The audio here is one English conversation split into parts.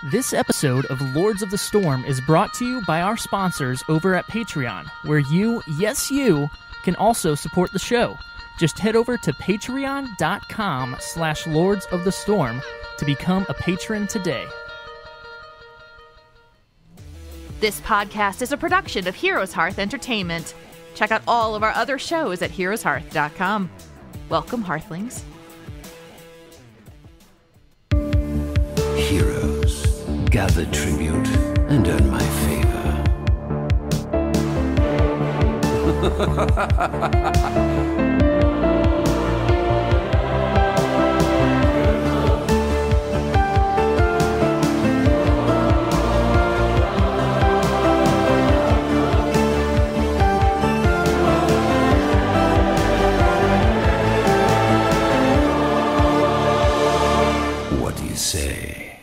This episode of Lords of the Storm is brought to you by our sponsors over at Patreon, where you, yes you, can also support the show. Just head over to patreon.com/Lords of the Storm to become a patron today. This podcast is a production of HeroesHearth Entertainment. Check out all of our other shows at HeroesHearth.com. Welcome, Hearthlings. Heroes, gather tribute and earn my favor. What do you say?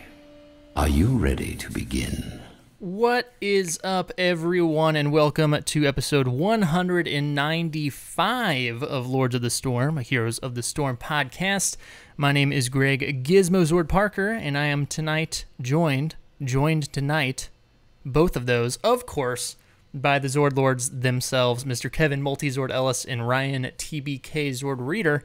Are you ready to begin? What is up, everyone, and welcome to episode 195 of Lords of the Storm, a Heroes of the Storm podcast. My name is Greg Gizmozord Parker, and I am joined tonight, both of those, of course, by the Zord Lords themselves, Mr. Kevin Multizord Ellis and Ryan TBKZord Reader.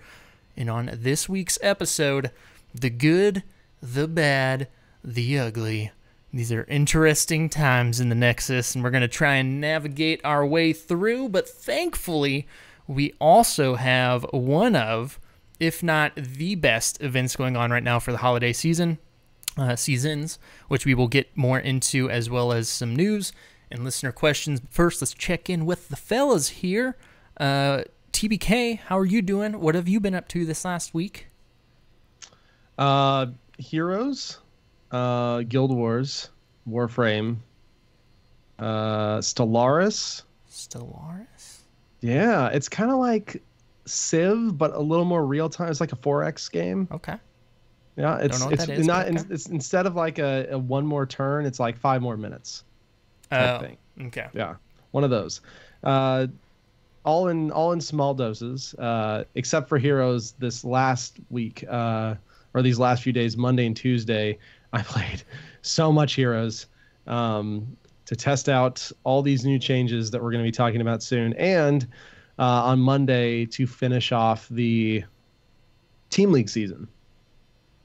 And on this week's episode, the good, the bad, the ugly. These are interesting times in the Nexus, and we're going to try and navigate our way through, but thankfully, we also have one of, if not the best events going on right now for the holiday seasons, which we will get more into, as well as some news and listener questions. First, let's check in with the fellas here. TBK, how are you doing? What have you been up to this last week? Heroes, Guild Wars, Warframe, Stellaris. Yeah, it's kind of like Civ, but a little more real time. It's like a 4X game. Okay. Yeah, it's not. Okay. It's instead of like a one more turn, it's like 5 more minutes. Type thing. Okay. Yeah, one of those. All in small doses, except for Heroes this last week. Or these last few days, Monday and Tuesday, I played so much Heroes to test out all these new changes that we're going to be talking about soon. And on Monday to finish off the Team League season.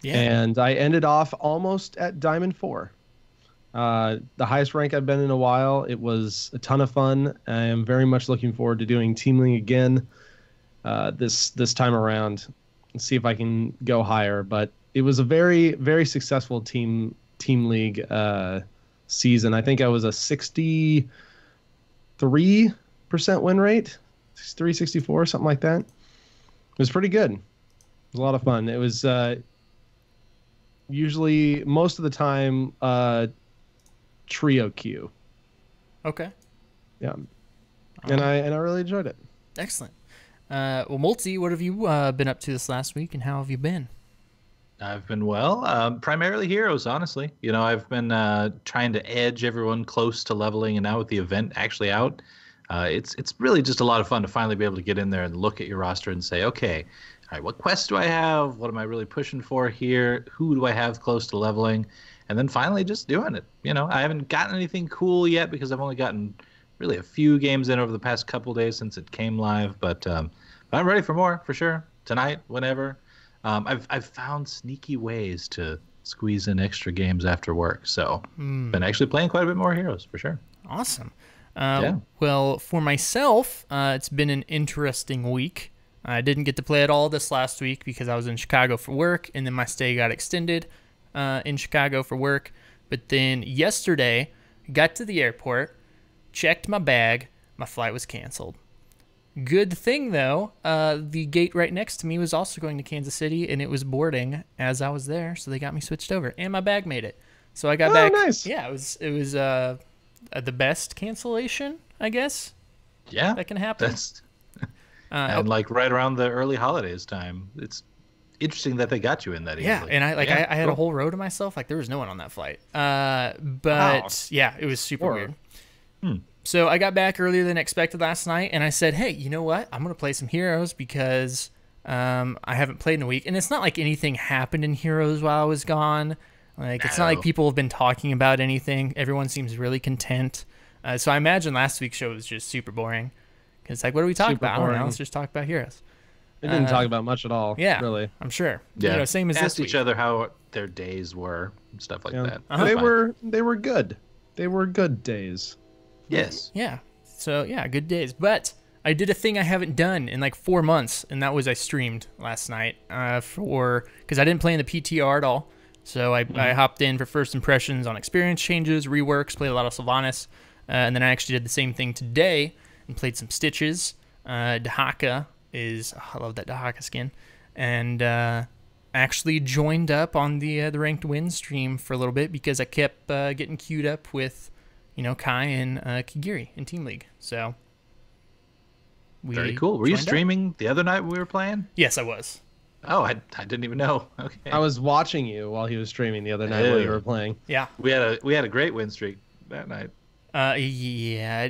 Yeah. And I ended off almost at Diamond 4. The highest rank I've been in a while. It was a ton of fun. I am very much looking forward to doing Team League again this time around. See if I can go higher, but it was a very, very successful team league season. I think I was a 63% win rate, 63, 64, something like that. It was pretty good. It was a lot of fun. It was usually most of the time trio queue. Okay. Yeah, and I really enjoyed it. Excellent. Well, Multi, what have you been up to this last week, and how have you been? I've been well. Primarily Heroes, honestly. You know, I've been trying to edge everyone close to leveling, and now with the event actually out, it's really just a lot of fun to finally be able to get in there and look at your roster and say, okay, all right, what quests do I have? What am I really pushing for here? Who do I have close to leveling? And then finally just doing it. You know, I haven't gotten anything cool yet because I've only gotten really a few games in over the past couple days since it came live, but I'm ready for more for sure. Tonight, whenever. I've found sneaky ways to squeeze in extra games after work, so been actually playing quite a bit more Heroes for sure. Awesome. Yeah. Well, for myself, it's been an interesting week. I didn't get to play at all this last week because I was in Chicago for work, and then my stay got extended in Chicago for work. But then yesterday, got to the airport, checked my bag, my flight was canceled. Good thing, though, the gate right next to me was also going to Kansas City, and it was boarding as I was there, so they got me switched over, and my bag made it. So I got back. Nice. Yeah, it was the best cancellation, I guess. Yeah, that can happen. And like right around the early holidays time, it's interesting that they got you in that easily. Yeah, and I had a whole row to myself. Like there was no one on that flight. But yeah, it was super weird. So I got back earlier than expected last night, and I said, hey, you know what? I'm going to play some Heroes because I haven't played in a week. And it's not like anything happened in Heroes while I was gone. Like, it's not like people have been talking about anything. Everyone seems really content. So I imagine last week's show was just super boring. Because, like, what do we talk about? I don't know. Let's just talk about Heroes. We didn't talk about much at all. Yeah, really. I'm sure. Yeah, you know, same as asked this week. each other how their days were, and stuff like that. They were good. They were good days. Yes. Yeah. So yeah, good days. But I did a thing I haven't done in like 4 months, and that was I streamed last night because I didn't play in the PTR at all. So I hopped in for first impressions on experience changes, reworks, played a lot of Sylvanas, and then I actually did the same thing today and played some Stitches. Dahaka I love that Dahaka skin, and actually joined up on the ranked win stream for a little bit because I kept getting queued up with, Kai and Kagiri in Team League. So very cool. Were you streaming the other night when we were playing? Yes, I was. Oh, I didn't even know. Okay. I was watching you while he was streaming the other night while you were playing. Yeah. We had a great win streak that night. Yeah.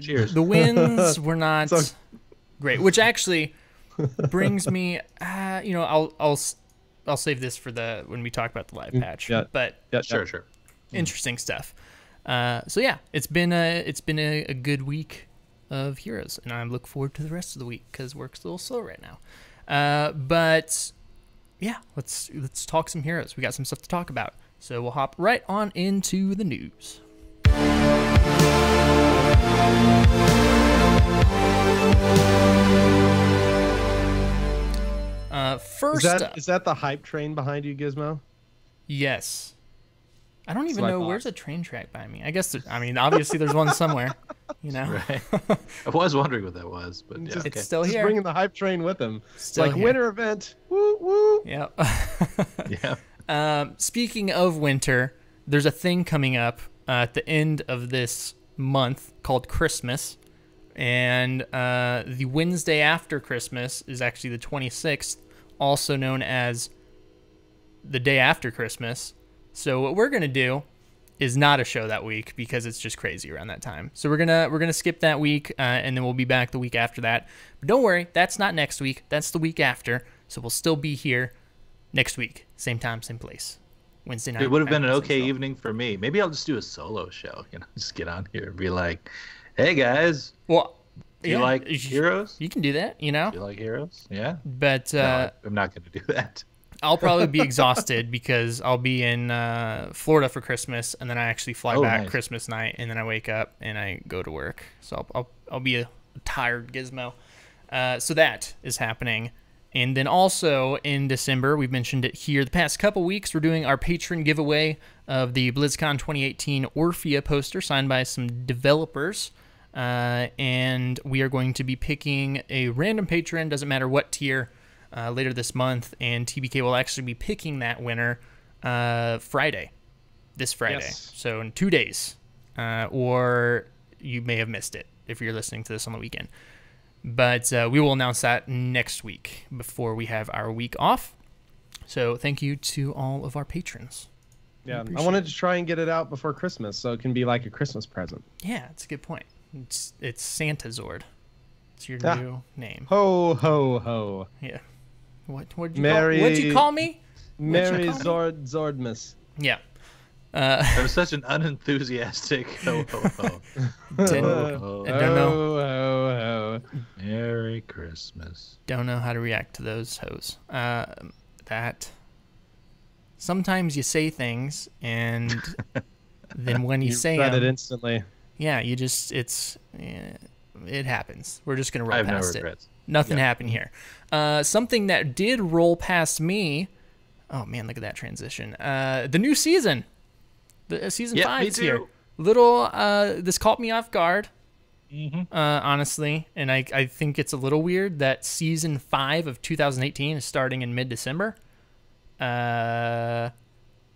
Cheers. The wins were not great, which actually brings me. I'll save this for when we talk about the live patch. Yeah. But Sure. Interesting stuff. So yeah, it's been a good week of Heroes, and I look forward to the rest of the week because work's a little slow right now. But yeah, let's talk some Heroes. We got some stuff to talk about, so we'll hop right on into the news. First, is that the hype train behind you, Gizmo? Yes. I don't even know where's a train track by me. I guess obviously there's one somewhere. Right. I was wondering what that was, but yeah, it's still here. Just bringing the hype train with him. Still like here. Winter event. Woo woo. Yeah. Yeah. Speaking of winter, there's a thing coming up at the end of this month called Christmas, and the Wednesday after Christmas is actually the 26th, also known as the day after Christmas. So what we're gonna do is not a show that week because it's just crazy around that time. So we're gonna skip that week, and then we'll be back the week after that. But don't worry, that's not next week. That's the week after. So we'll still be here next week, same time, same place, Wednesday night. It would have been an okay evening for me. Maybe I'll just do a solo show. Just get on here and be like, "Hey guys, well, do you like Heroes? You can do that, Do you like Heroes? Yeah." But no, I'm not going to do that. I'll probably be exhausted because I'll be in Florida for Christmas, and then I actually fly back Christmas night, and then I wake up and I go to work. So I'll be a tired Gizmo. So that is happening. And then also in December, we've mentioned it here the past couple weeks, we're doing our patron giveaway of the BlizzCon 2018 Orphea poster signed by some developers. And we are going to be picking a random patron, doesn't matter what tier, later this month, and TBK will actually be picking that winner this Friday. Yes. So in 2 days, or you may have missed it if you're listening to this on the weekend. But we will announce that next week before we have our week off. So thank you to all of our patrons. Yeah, I wanted to try and get it out before Christmas so it can be like a Christmas present. Yeah, it's a good point. It's SantaZord. It's your new name. Ho, ho, ho. Yeah. What'd you call me? Merry Zordmas. Yeah. That was such an unenthusiastic ho ho ho. I don't know. Ho, ho. Merry Christmas. Don't know how to react to those hoes. That sometimes you say things and then when you say them, it instantly. Yeah, it happens. We're just gonna roll past it. Nothing happened here. Something that did roll past me. Oh man, look at that transition. The new season. The season 5 is here. This caught me off guard, honestly, and I think it's a little weird that season 5 of 2018 is starting in mid-December. But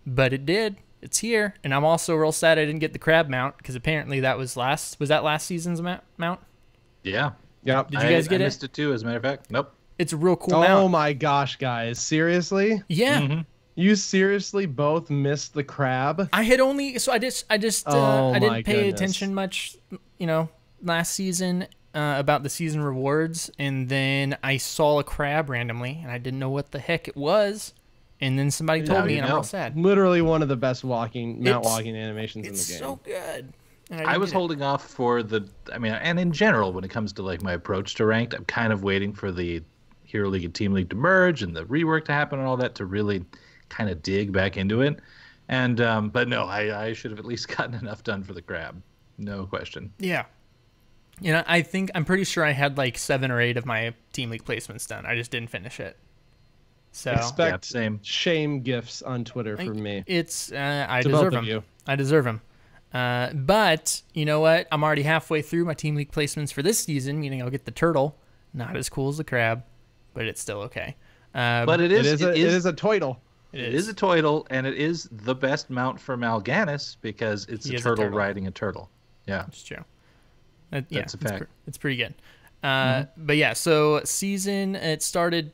it did. It's here, and I'm also real sad I didn't get the crab mount because apparently that was last season's mount. Yeah. Did you guys get it? I missed it too, as a matter of fact. Nope. It's a real cool mount. Oh my gosh, guys! Seriously? Yeah. Mm-hmm. You seriously both missed the crab? I had only I didn't pay attention much, last season about the season rewards, and then I saw a crab randomly, and I didn't know what the heck it was, And then somebody told me, and I'm real sad. Literally one of the best mount walking animations in the game. It's so good. I was holding off for and in general, when it comes to like my approach to ranked, I'm kind of waiting for the Hero League and Team League to merge and the rework to happen and all that to really kind of dig back into it. And but no, I should have at least gotten enough done for the crab. No question. Yeah. I'm pretty sure I had like 7 or 8 of my Team League placements done. I just didn't finish it. So expect shame gifts on Twitter from me. It's I deserve them. I deserve them. But you know what? I'm already halfway through my Team League placements for this season, meaning I'll get the turtle. Not as cool as the crab, but it's still okay. But it is a toidle. It is a toidle, and it is the best mount for Mal'Ganis because it's a turtle riding a turtle. Yeah, it's true. That's a fact. It's pretty good. But yeah, so season, it started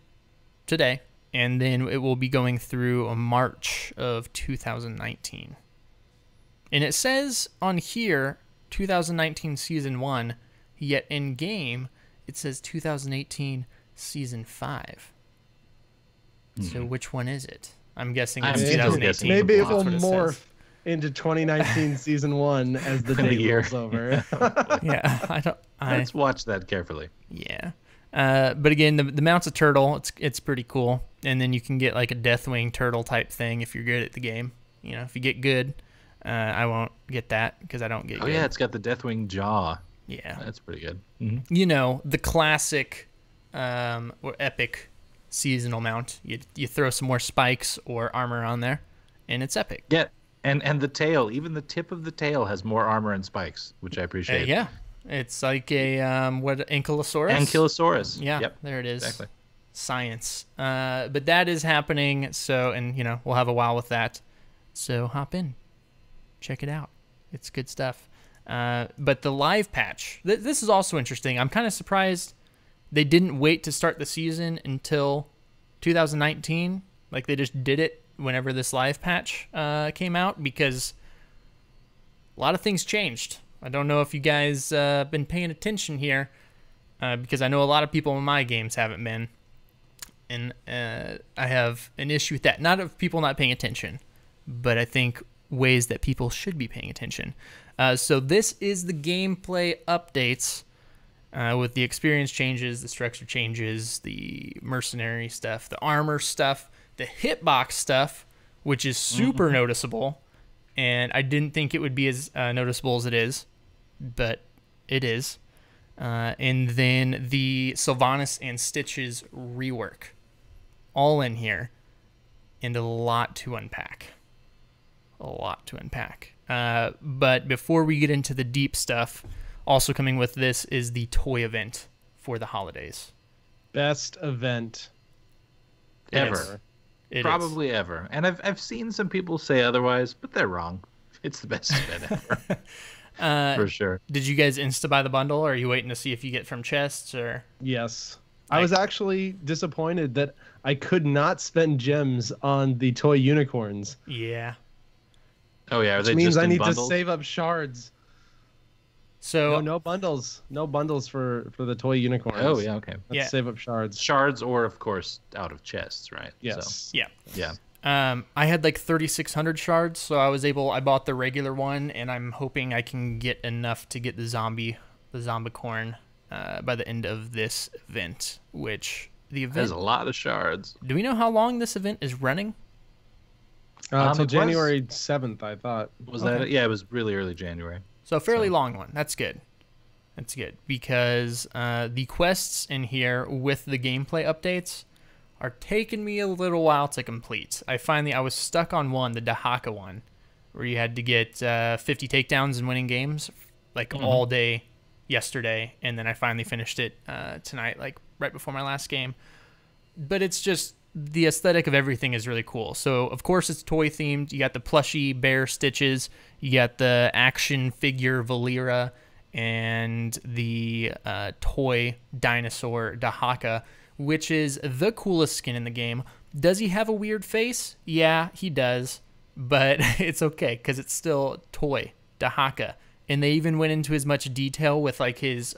today, and then it will be going through March of 2019. And it says on here 2019 season 1, yet in game it says 2018 season 5. So which one is it? I'm guessing it's 2018. Maybe it will morph into 2019 season 1 as the day rolls over. Yeah, Let's watch that carefully. Yeah. But again, the mount's a turtle. It's pretty cool. And then you can get like a Deathwing turtle type thing if you're good at the game. You know, if you get good. I won't get that because I don't get good. Oh, yeah, it's got the Deathwing jaw. Yeah. That's pretty good. You know, the classic or epic seasonal mount. You throw some more spikes or armor on there, and it's epic. Yeah, and the tail, even the tip of the tail has more armor and spikes, which I appreciate. Yeah, it's like a, Ankylosaurus? Ankylosaurus. Yeah, yep. There it is. Exactly. Science. But that is happening, so, and, you know, we'll have a while with that. So hop in. Check it out. It's good stuff. But the live patch, this is also interesting. I'm kind of surprised they didn't wait to start the season until 2019. Like, they just did it whenever this live patch came out, because a lot of things changed. I don't know if you guys been paying attention here, because I know a lot of people in my games haven't been. And I have an issue with that. Not of people not paying attention, but I think ways that people should be paying attention. So this is the gameplay updates with the experience changes, the structure changes, the mercenary stuff, the armor stuff, the hitbox stuff, which is super noticeable. And I didn't think it would be as noticeable as it is, but it is. And then the Sylvanas and Stitches rework. All in here. And a lot to unpack. But before we get into the deep stuff, also coming with this is the toy event for the holidays. Best event ever. Probably ever. And I've seen some people say otherwise, but they're wrong. It's the best event ever. For sure. Did you guys insta-buy the bundle, or are you waiting to see if you get from chests? Or Yes. I was actually disappointed that I could not spend gems on the toy unicorns. Yeah. Oh, yeah. Which means I need to save up shards. So no bundles. No bundles for the toy unicorns. Oh, yeah, okay. Let's save up shards. Shards or, of course, out of chests, right? Yes. So, yeah. I had like 3,600 shards, so I bought the regular one, and I'm hoping I can get enough to get the zombicorn by the end of this event, which the event... There's a lot of shards. Do we know how long this event is running? Until January 7th, I thought. Was that it? Yeah, it was really early January. So a fairly long one. That's good. That's good, because the quests in here with the gameplay updates are taking me a little while to complete. I was stuck on one, the Dahaka one, where you had to get 50 takedowns and winning games like all day yesterday, and then I finally finished it tonight, like right before my last game. But it's just, the aesthetic of everything is really cool. So of course it's toy themed. You got the plushy bear Stitches, you got the action figure Valera, and the toy dinosaur Dahaka, which is the coolest skin in the game. Does he have a weird face? Yeah, he does, but it's okay because it's still toy Dahaka. And they even went into as much detail with like his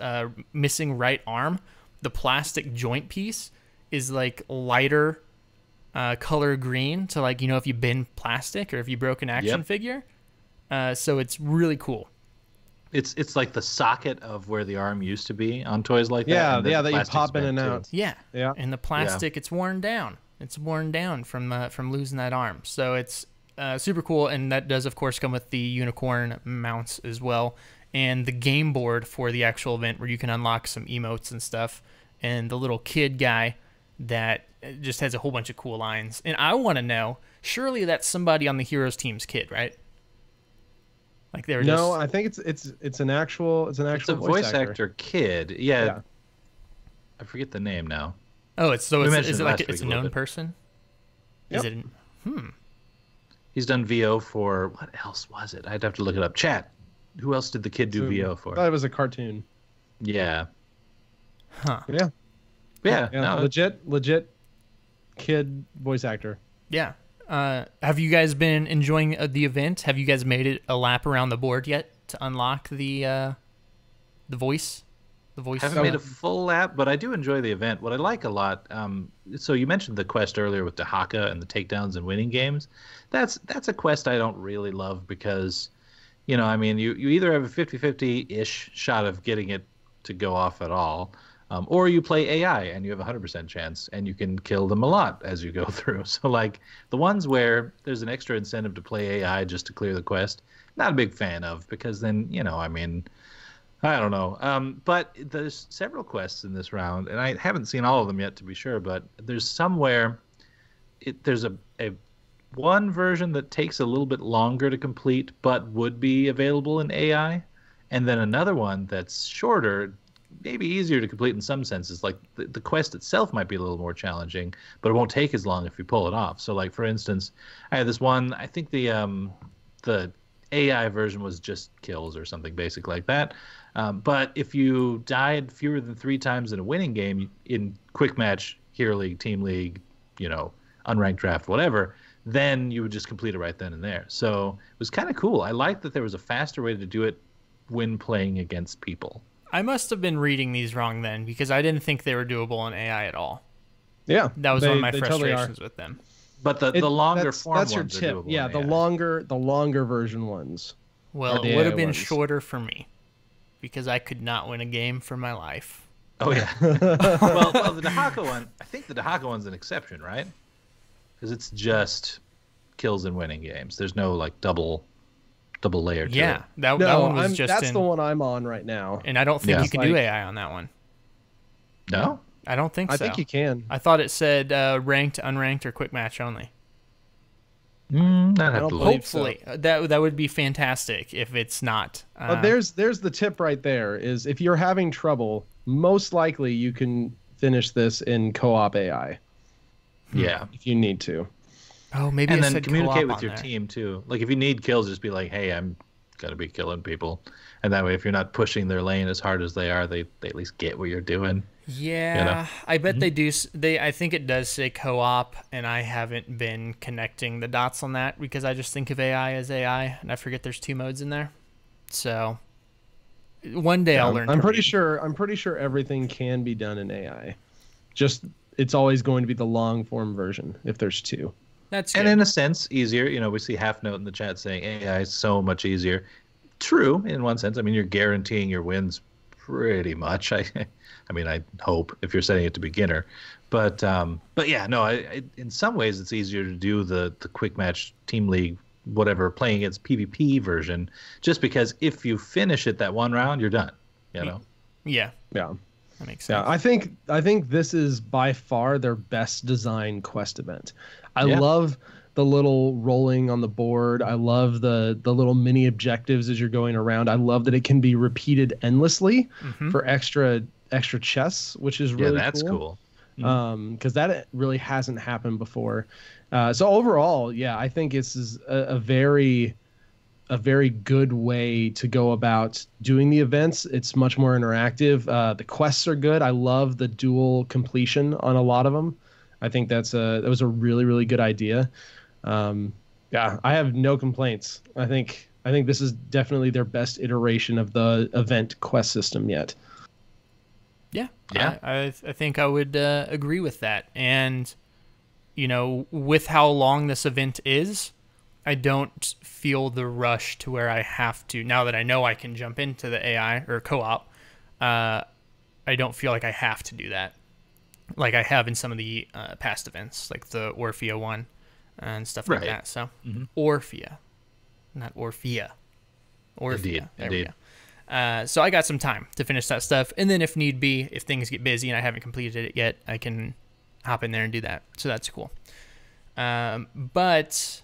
missing right arm. The plastic joint piece is like lighter color green to, like, if you bin plastic or if you broke an action figure. So it's really cool. It's like the socket of where the arm used to be on toys like that. Yeah, that you pop in and out. Yeah. And the plastic, it's worn down. It's worn down from losing that arm. So it's super cool, and that does, of course, come with the unicorn mounts as well, and the game board for the actual event where you can unlock some emotes and stuff, and the little kid guy that just has a whole bunch of cool lines. And I want to know, surely that's somebody on the Heroes team's kid, right? Like they're no, I think it's an actual voice actor kid. Yeah. I forget the name now. Oh, is it like it's a known person? Yep. Is it? He's done VO for, what else was it? I'd have to look it up. Chat. Who else did the kid do VO for? I thought it was a cartoon. Yeah. Huh. Yeah. Yeah. No. Legit kid voice actor. Yeah. Have you guys been enjoying the event? Have you guys made it a lap around the board yet to unlock the voice? The voice. I haven't made a full lap, but I do enjoy the event. What I like a lot. So you mentioned the quest earlier with Dahaka and the takedowns and winning games. That's a quest I don't really love because, you either have a 50-50-ish shot of getting it to go off at all, or you play AI and you have a 100% chance and you can kill them a lot as you go through. So like the ones where there's an extra incentive to play AI just to clear the quest, not a big fan of, because then, I don't know. But there's several quests in this round, and I haven't seen all of them yet to be sure, but there's somewhere there's a one version that takes a little bit longer to complete but would be available in AI, and then another one that's shorter, maybe easier to complete in some senses. Like the quest itself might be a little more challenging, but it won't take as long if you pull it off. So like, for instance, I had this one, I think the AI version was just kills or something basic like that. But if you died fewer than 3 times in a winning game in quick match, Hero League, Team League, unranked draft, whatever, then you would just complete it right then and there. So it was kind of cool. I liked that there was a faster way to do it when playing against people. I must have been reading these wrong then, because I didn't think they were doable in AI at all. Yeah. That was one of my frustrations with them. But the longer form that's ones your tip. are doable. Yeah, the longer version ones. Well, it would have been shorter for me, because I could not win a game for my life. Oh, yeah. well, the Dahaka one, I think the Dahaka one's an exception, right? Because it's just kills and winning games. There's no like double layer to it. Yeah, that one was just that's the one I'm on right now. And I don't think you can do AI on that one. No? I don't think so. I think you can. I thought it said ranked, unranked, or quick match only. Hopefully. So. That would be fantastic if it's not. But there's the tip right there, is if you're having trouble, most likely you can finish this in co-op AI. Yeah. If you need to. Oh, maybe and I then communicate with your there. team too. Like if you need kills, just be like, "Hey, I'm gonna be killing people," and that way, if you're not pushing their lane as hard as they are, they at least get what you're doing. Yeah, I bet they do. I think it does say co-op, and I haven't been connecting the dots on that because I just think of AI as AI, and I forget there's 2 modes in there. So one day I'll learn. I'm pretty sure everything can be done in AI. Just it's always going to be the long form version if there's 2. That's good. And in a sense, easier. We see Half Note in the chat saying AI is so much easier. True, in one sense. I mean, you're guaranteeing your wins pretty much. I mean, I hope if you're setting it to beginner, but yeah, no. In some ways, it's easier to do the quick match Team League, whatever, playing against PvP version, just because if you finish it that one round, you're done. Yeah. That makes sense. Yeah, I think this is by far their best design quest event. I love the little rolling on the board. I love the little mini objectives as you're going around. I love that it can be repeated endlessly for extra chests, which is really that's cool. Because that really hasn't happened before. So overall, I think this is a very good way to go about doing the events. It's much more interactive. The quests are good. I love the dual completion on a lot of them. I think that was a really, really good idea. I have no complaints. I think this is definitely their best iteration of the event quest system yet. Yeah. I think I would agree with that. And you know, with how long this event is, I don't feel the rush to where I have to, now that I know I can jump into the AI or co-op, I don't feel like I have to do that like I have in some of the past events, like the Orphea one and stuff like that. So Orphea, not Orphea. Orphea. Indeed. So I got some time to finish that stuff, and then if need be, if things get busy and I haven't completed it yet, I can hop in there and do that. So that's cool. But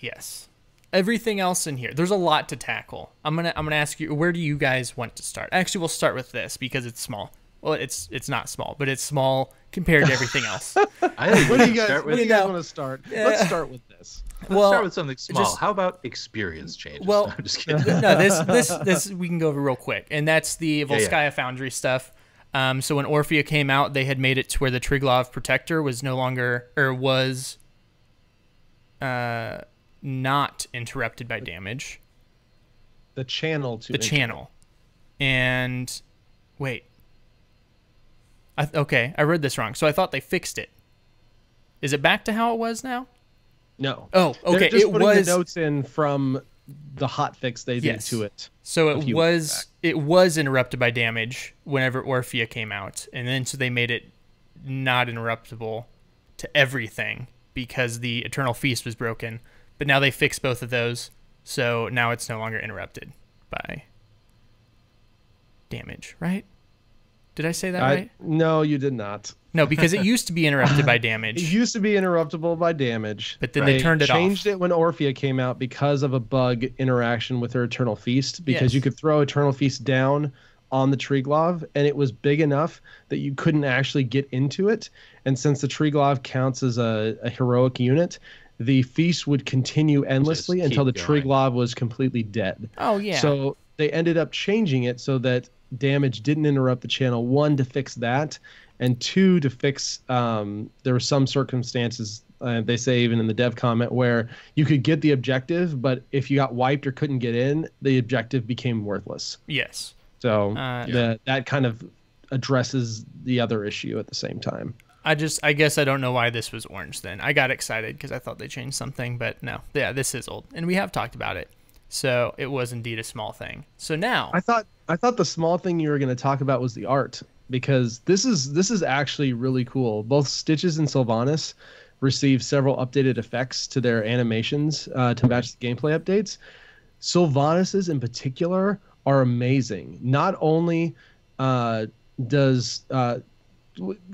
yes, everything else in here, there's a lot to tackle. I'm gonna ask you, where do you guys want to start? Actually, we'll start with this because it's small. Well, it's not small, but it's small compared to everything else. I think Where do you guys want to start? Let's start with this. Let's start with something small. How about experience changes? Well, No, I'm just kidding. No, this we can go over real quick, and that's the Volskaya Foundry stuff. So when Orphea came out, they had made it to where the Triglav Protector was no longer, or was not interrupted by damage. The channel. And wait. Okay, I read this wrong. So I thought they fixed it. Is it back to how it was now? No. Oh, okay. They're just putting the notes in from the hotfix they did to it. So it was interrupted by damage whenever Orphea came out, and then so they made it not interruptible to everything because the Eternal Feast was broken. But now they fixed both of those, so now it's no longer interrupted by damage, right? Did I say that right? No, you did not. No, because it used to be interrupted by damage. It used to be interruptible by damage. But then they turned it off. They changed it when Orphea came out because of a bug interaction with her Eternal Feast. Because you could throw Eternal Feast down on the Triglav, and it was big enough that you couldn't actually get into it. And since the Triglav counts as a heroic unit, the Feast would continue endlessly until the Triglav was completely dead. Oh, yeah. So they ended up changing it so that damage didn't interrupt the channel. 1, to fix that, and 2, to fix there were some circumstances they say even in the dev comment where you could get the objective, but if you got wiped or couldn't get in, the objective became worthless. Yes. So that kind of addresses the other issue at the same time. I guess I don't know why this was orange then. I got excited because I thought they changed something, but no. Yeah, this is old, and we have talked about it. So it was indeed a small thing. So now I thought the small thing you were going to talk about was the art, because this is actually really cool. Both Stitches and Sylvanas received several updated effects to their animations to match the gameplay updates. Sylvanas's in particular are amazing. Not only does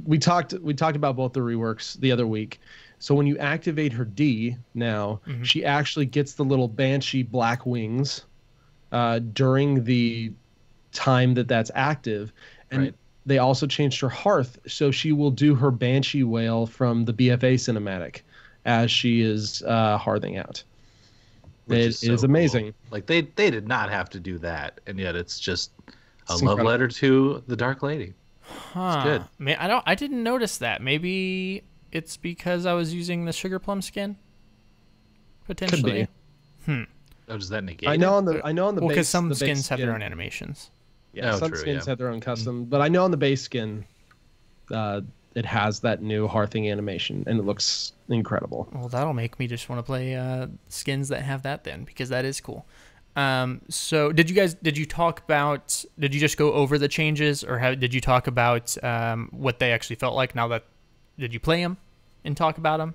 we talked about both the reworks the other week. So when you activate her D now, she actually gets the little Banshee black wings during the time that's active. And they also changed her Hearth, so she will do her Banshee wail from the BFA cinematic as she is hearthing out. It is amazing. Cool. Like they did not have to do that, and yet it's just a love incredible. letter to the Dark Lady. It's good. I didn't notice that. Maybe it's because I was using the sugar plum skin. Potentially. Could be. Oh, does that negate? I know on the base, because some the base skins have skin, their own animations. Yeah, Oh, some true, skins yeah. have their own custom, but I know on the base skin, it has that new hearthing animation, and it looks incredible. Well, that'll make me just want to play skins that have that then, because that is cool. So did you just go over the changes, or did you talk about what they actually felt like now that, did you play them and talk about them?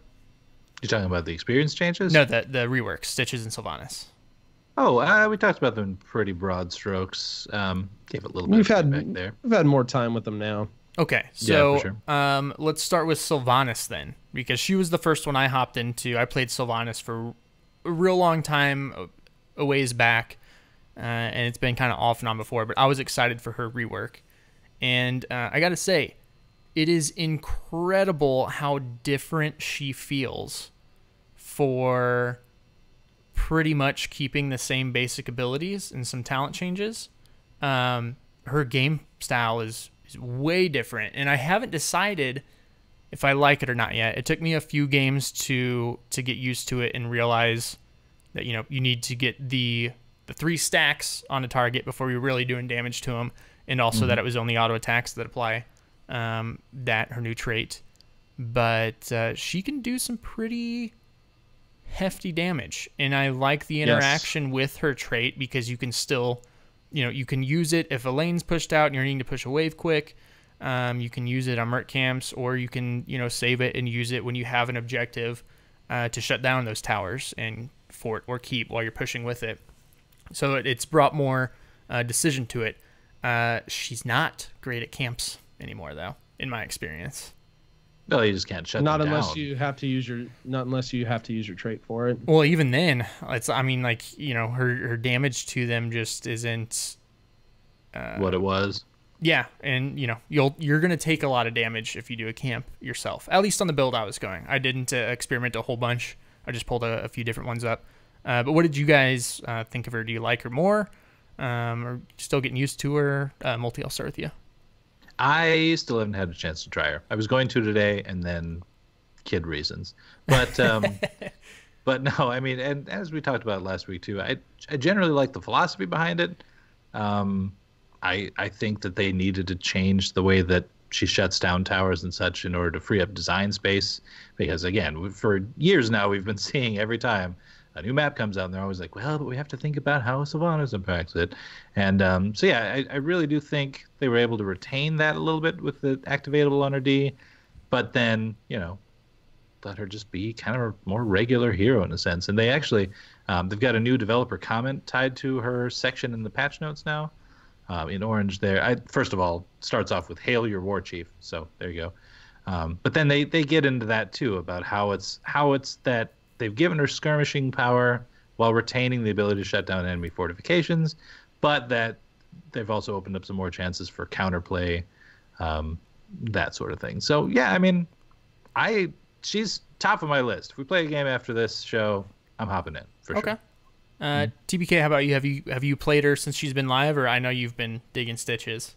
You talking about the experience changes? No, the reworks, Stitches and Sylvanas. Oh, we talked about them in pretty broad strokes. Gave it a little bit of feedback there. We've had more time with them now. Okay, so Yeah, for sure. Let's start with Sylvanas then, because she was the first one I hopped into. I played Sylvanas for a real long time, a ways back, and it's been kind of off and on before, but I was excited for her rework. And I got to say, it is incredible how different she feels for pretty much keeping the same basic abilities and some talent changes. Her game style is way different, and I haven't decided if I like it or not yet. It took me a few games to get used to it and realize that, you need to get the 3 stacks on a target before you're really doing damage to them, and also that it was only auto attacks that apply that her new trait. but she can do some pretty hefty damage, and I like the interaction with her trait because you can still, you can use it if a lane's pushed out and you're needing to push a wave quick. You can use it on Merc camps, or you can, save it and use it when you have an objective to shut down those towers and fort or keep while you're pushing with it. So it's brought more decision to it. She's not great at camps anymore, though, in my experience. No, you just can't shut them unless down. you have to use your trait for it. Well, even then, her damage to them just isn't what it was. Yeah, and you're gonna take a lot of damage if you do a camp yourself. At least on the build I was going, I didn't experiment a whole bunch. I just pulled a few different ones up. But what did you guys think of her? Do you like her more, or still getting used to her? Multi, I'll start with you. I still haven't had a chance to try her. I was going to today, and then kid reasons. But but no, I mean, and as we talked about last week too, I generally like the philosophy behind it. I think that they needed to change the way that she shuts down towers and such in order to free up design space. Because again, for years now, we've been seeing every time a new map comes out, and they're always like, well, but we have to think about how Sylvanas impacts it. And so yeah, I really do think they were able to retain that a little bit with the activatable on her D, but then, let her just be kind of a more regular hero in a sense. And they actually, they've got a new developer comment tied to her section in the patch notes now. In orange there. First of all, starts off with "Hail your war chief," so there you go. But then they get into that too about how it's that they've given her skirmishing power while retaining the ability to shut down enemy fortifications, but that they've also opened up some more chances for counterplay, that sort of thing. So yeah, I mean, she's top of my list. If we play a game after this show, I'm hopping in for sure. TBK, how about you? Have you played her since she's been live, or I know you've been digging Stitches?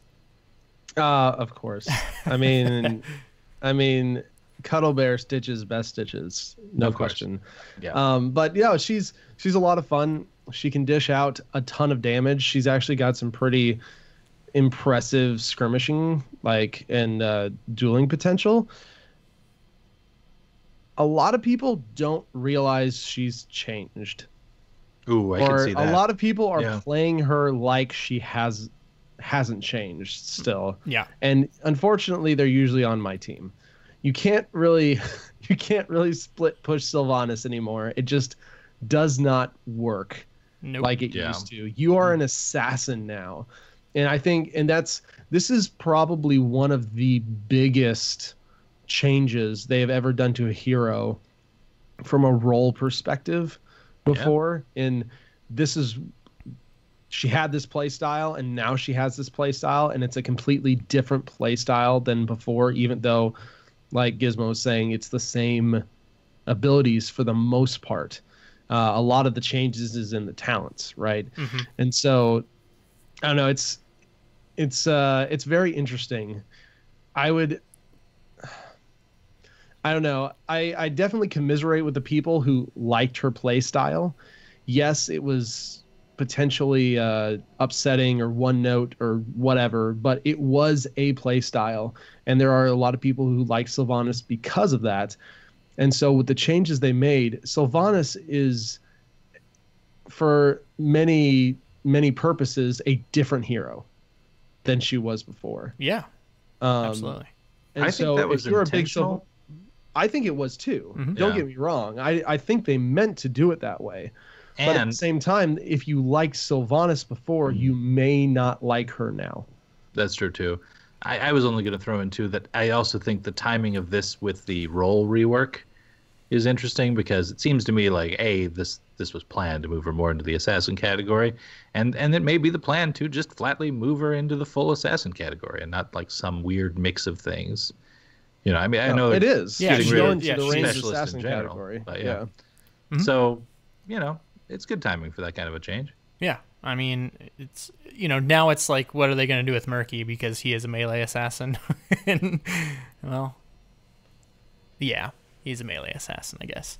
Of course. I mean, Cuddle Bear Stitches, best Stitches, no question. Yeah. But she's a lot of fun. She can dish out a ton of damage. She's actually got some pretty impressive skirmishing, and dueling potential. A lot of people don't realize she's changed. Ooh, I can see that. A lot of people are playing her like she hasn't changed still. Yeah. And unfortunately, they're usually on my team. You can't really split push Sylvanas anymore. It just does not work like it used to. You are an assassin now. And I think this is probably one of the biggest changes they have ever done to a hero from a role perspective. Before, and she had this play style, and now she has this play style, and it's a completely different play style than before, even though, like Gizmo was saying, it's the same abilities for the most part. A lot of the changes is in the talents, right? Mm-hmm. And so I don't know, it's very interesting. I don't know. I definitely commiserate with the people who liked her play style. Yes, it was potentially upsetting or one note or whatever, but it was a play style. And there are a lot of people who like Sylvanas because of that. And so with the changes they made, Sylvanas is, for many, many purposes, a different hero than she was before. Yeah, absolutely. And I think that was intentional. I think it was too. Mm-hmm. Don't get me wrong. I think they meant to do it that way. But at the same time, if you liked Sylvanas before, you may not like her now. That's true too. I was only going to throw in too that I also think the timing of this with the role rework is interesting, because it seems to me like this was planned to move her more into the assassin category, and it may be the plan to just flatly move her into the full assassin category and not like some weird mix of things. I mean, I know it is. Yeah, she's going to the ranged assassin general, category. But Mm-hmm. So, it's good timing for that kind of a change. Yeah, I mean, it's now it's like, what are they going to do with Murky because he is a melee assassin? And, well, yeah, he's a melee assassin, I guess.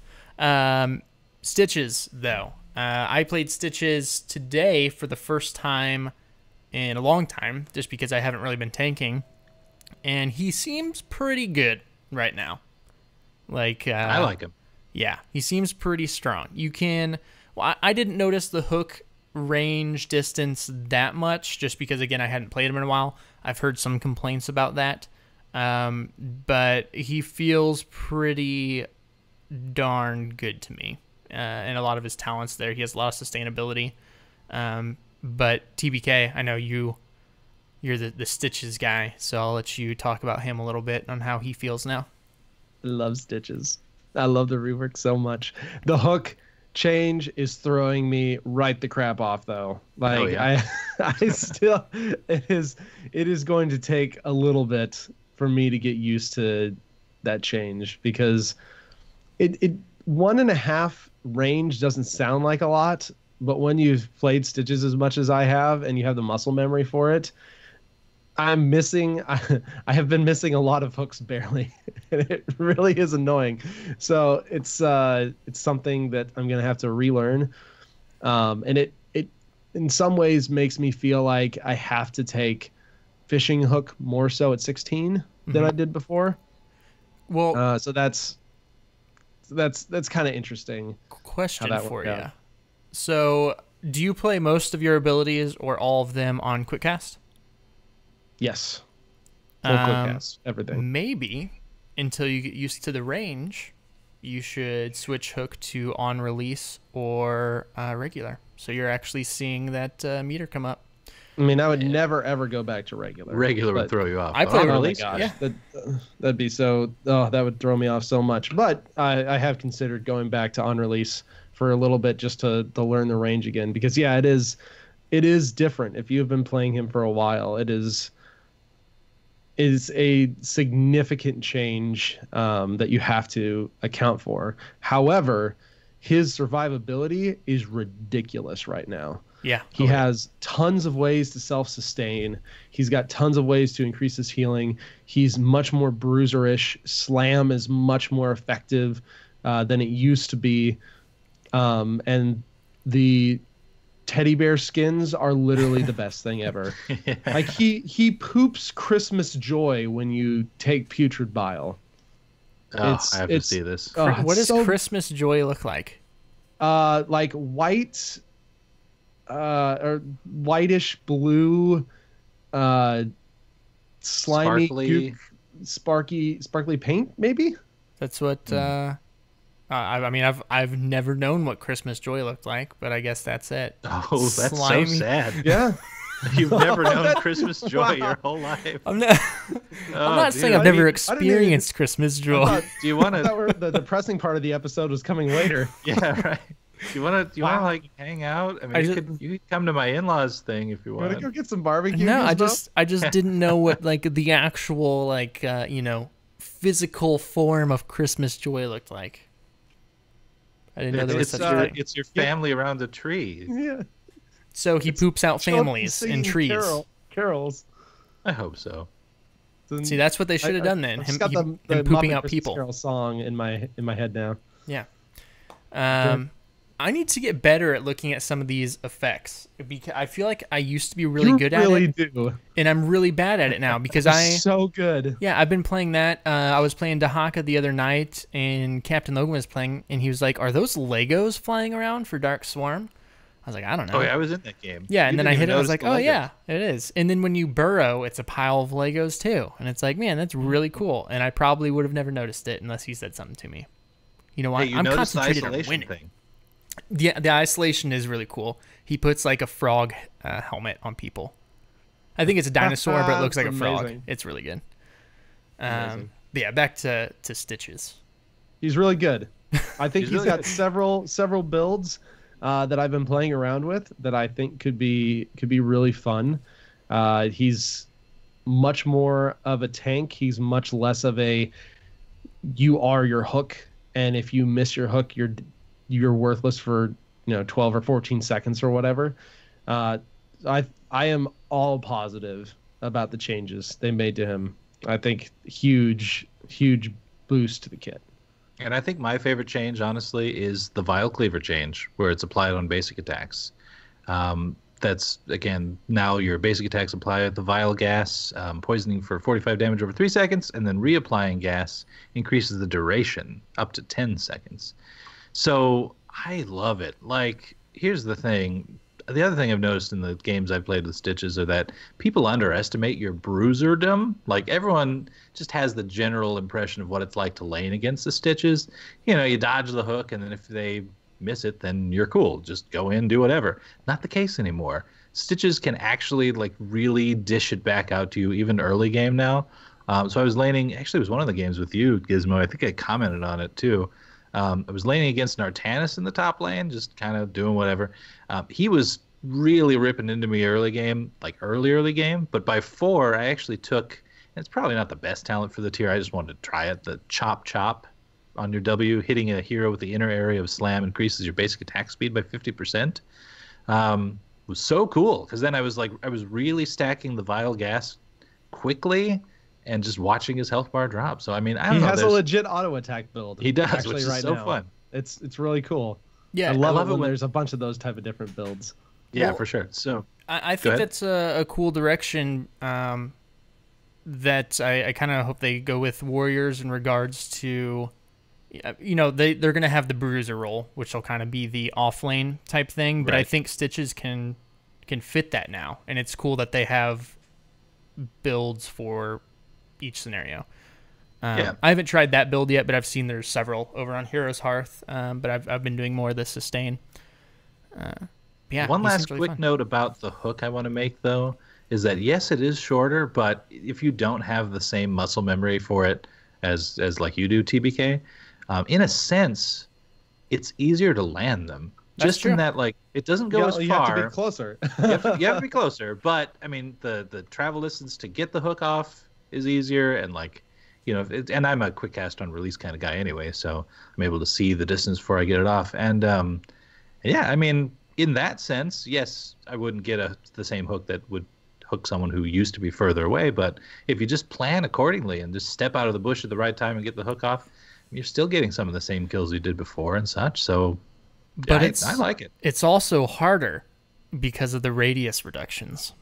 Stitches, though, I played Stitches today for the first time in a long time, just because I haven't really been tanking. And he seems pretty good right now. Like I like him. Yeah, he seems pretty strong. You can. Well, I didn't notice the hook range distance that much, just because again I hadn't played him in a while. I've heard some complaints about that, but he feels pretty darn good to me, and a lot of his talents there. He has a lot of sustainability. But TBK, I know you're the Stitches guy, so I'll let you talk about him a little bit on how he feels now. I love Stitches. I love the rework so much. The hook change is throwing me right the crap off, though. Like, oh, yeah. I still, it is going to take a little bit for me to get used to that change, because it 1.5 range doesn't sound like a lot, but when you've played Stitches as much as I have and you have the muscle memory for it, I have been missing a lot of hooks barely, and it really is annoying. So it's something that I'm gonna have to relearn, and it in some ways makes me feel like I have to take fishing hook more so at 16 than I did before. Well, so that's kind of interesting. Question for you. So, do you play most of your abilities or all of them on quick cast? Yes. Full quick cast, everything. Maybe until you get used to the range, you should switch hook to on release or regular. So you're actually seeing that meter come up. I mean, I would never ever go back to regular. Regular would throw you off. I play release. Oh my gosh, yeah. That'd be so. Oh, that would throw me off so much. But I have considered going back to on release for a little bit just to learn the range again, because yeah, it is different. If you've been playing him for a while, it is a significant change that you have to account for. However, his survivability is ridiculous right now. Yeah. He has tons of ways to self-sustain. He's got tons of ways to increase his healing. He's much more bruiserish. Slam is much more effective than it used to be. And the teddy bear skins are literally the best thing ever. Yeah. Like he poops Christmas joy when you take putrid bile. I have to see this. What does Christmas joy look like? Like white, or whitish blue, slimy, sparkly paint, maybe. That's what. I mean, I've never known what Christmas joy looked like, but I guess that's it. Oh, that's slimy. So sad. Yeah. You've never known Christmas joy your whole life. I'm not saying I've never experienced Christmas joy. Do you want to? The depressing part of the episode was coming later. Yeah, right. Do you want to like hang out? I mean, you could come to my in-laws thing if you want. Want to go get some barbecue? No, I just didn't know what like the actual like physical form of Christmas joy looked like. I didn't know there was such a thing. It's your family around a tree. Yeah. So he poops out families in trees. Carols. I hope so. See, that's what they should have done then. Him pooping Muppet out Christmas people. Carol song in my head now. Yeah. I need to get better at looking at some of these effects, because I feel like I used to be really good at it. Do. And I'm really bad at it now because so good. Yeah, I've been playing that. I was playing Dahaka the other night, and Captain Logan was playing, and he was like, "Are those Legos flying around for Dark Swarm?" I was like, "I don't know." Oh, yeah, I was in that game. Yeah, and then I hit it. I was like, "Oh yeah, it is." And then when you burrow, it's a pile of Legos too, and it's like, man, that's really cool. And I probably would have never noticed it unless you said something to me. You know what? Hey, I'm concentrated on winning. Thing. Yeah, the isolation is really cool. He puts like a frog helmet on people. I think it's a dinosaur, but it looks like a frog. It's really good. But yeah, back to Stitches. He's really good. I think he's got several builds that I've been playing around with that I think could be really fun. He's much more of a tank. He's much less of a you are your hook, and if you miss your hook, you're worthless for 12 or 14 seconds or whatever. I am all positive about the changes they made to him. I think huge boost to the kit. And I think my favorite change, honestly, is the Vile Cleaver change, where it's applied on basic attacks. That's, again, now your basic attacks apply the vial gas, poisoning for 45 damage over 3 seconds, and then reapplying gas increases the duration up to 10 seconds. So I love it. Like, here's the thing. The other thing I've noticed in the games I've played with Stitches are that people underestimate your bruiserdom. Like, everyone just has the general impression of what it's like to lane against the Stitches. You know, you dodge the hook, and then if they miss it, then you're cool. Just go in, do whatever. Not the case anymore. Stitches can actually, like, really dish it back out to you, even early game now. So I was laning, actually it was one of the games with you, Gizmo. I think I commented on it too. I was laning against an Artanis in the top lane, just kind of doing whatever. He was really ripping into me early game, like early game. But by 4, I actually took, and it's probably not the best talent for the tier, I just wanted to try it, the Chop on your W. Hitting a hero with the inner area of Slam increases your basic attack speed by 50%. Was so cool, because then I was really stacking the vial gas quickly and just watching his health bar drop. So I mean, I don't know. He has a legit auto attack build. He does, actually, which is right so now. fun. It's really cool. Yeah, I love it when there's a bunch of those type of different builds. Yeah, well, for sure. So I think that's a cool direction that I kind of hope they go with Warriors in regards to, you know, they're going to have the Bruiser role, which will kind of be the off lane type thing. But right. I think Stitches can fit that now, and it's cool that they have builds for each scenario. I haven't tried that build yet, but I've seen there's several over on HeroesHearth. But I've been doing more of the sustain. Yeah. One last quick note about the hook I want to make, though, is that yes, it is shorter, but if you don't have the same muscle memory for it as like you do, TBK, in a sense, it's easier to land them. That's just true. In that, like, it doesn't go as far. You have to be closer. You have to be closer. But I mean, the travel distance to get the hook off is easier, and like, you know, and I'm a quick cast on release kind of guy anyway, so I'm able to see the distance before I get it off. And yeah, I mean, in that sense, yes, I wouldn't get the same hook that would hook someone who used to be further away. But if you just plan accordingly and just step out of the bush at the right time and get the hook off, you're still getting some of the same kills you did before and such. So, but I like it. It's also harder because of the radius reductions.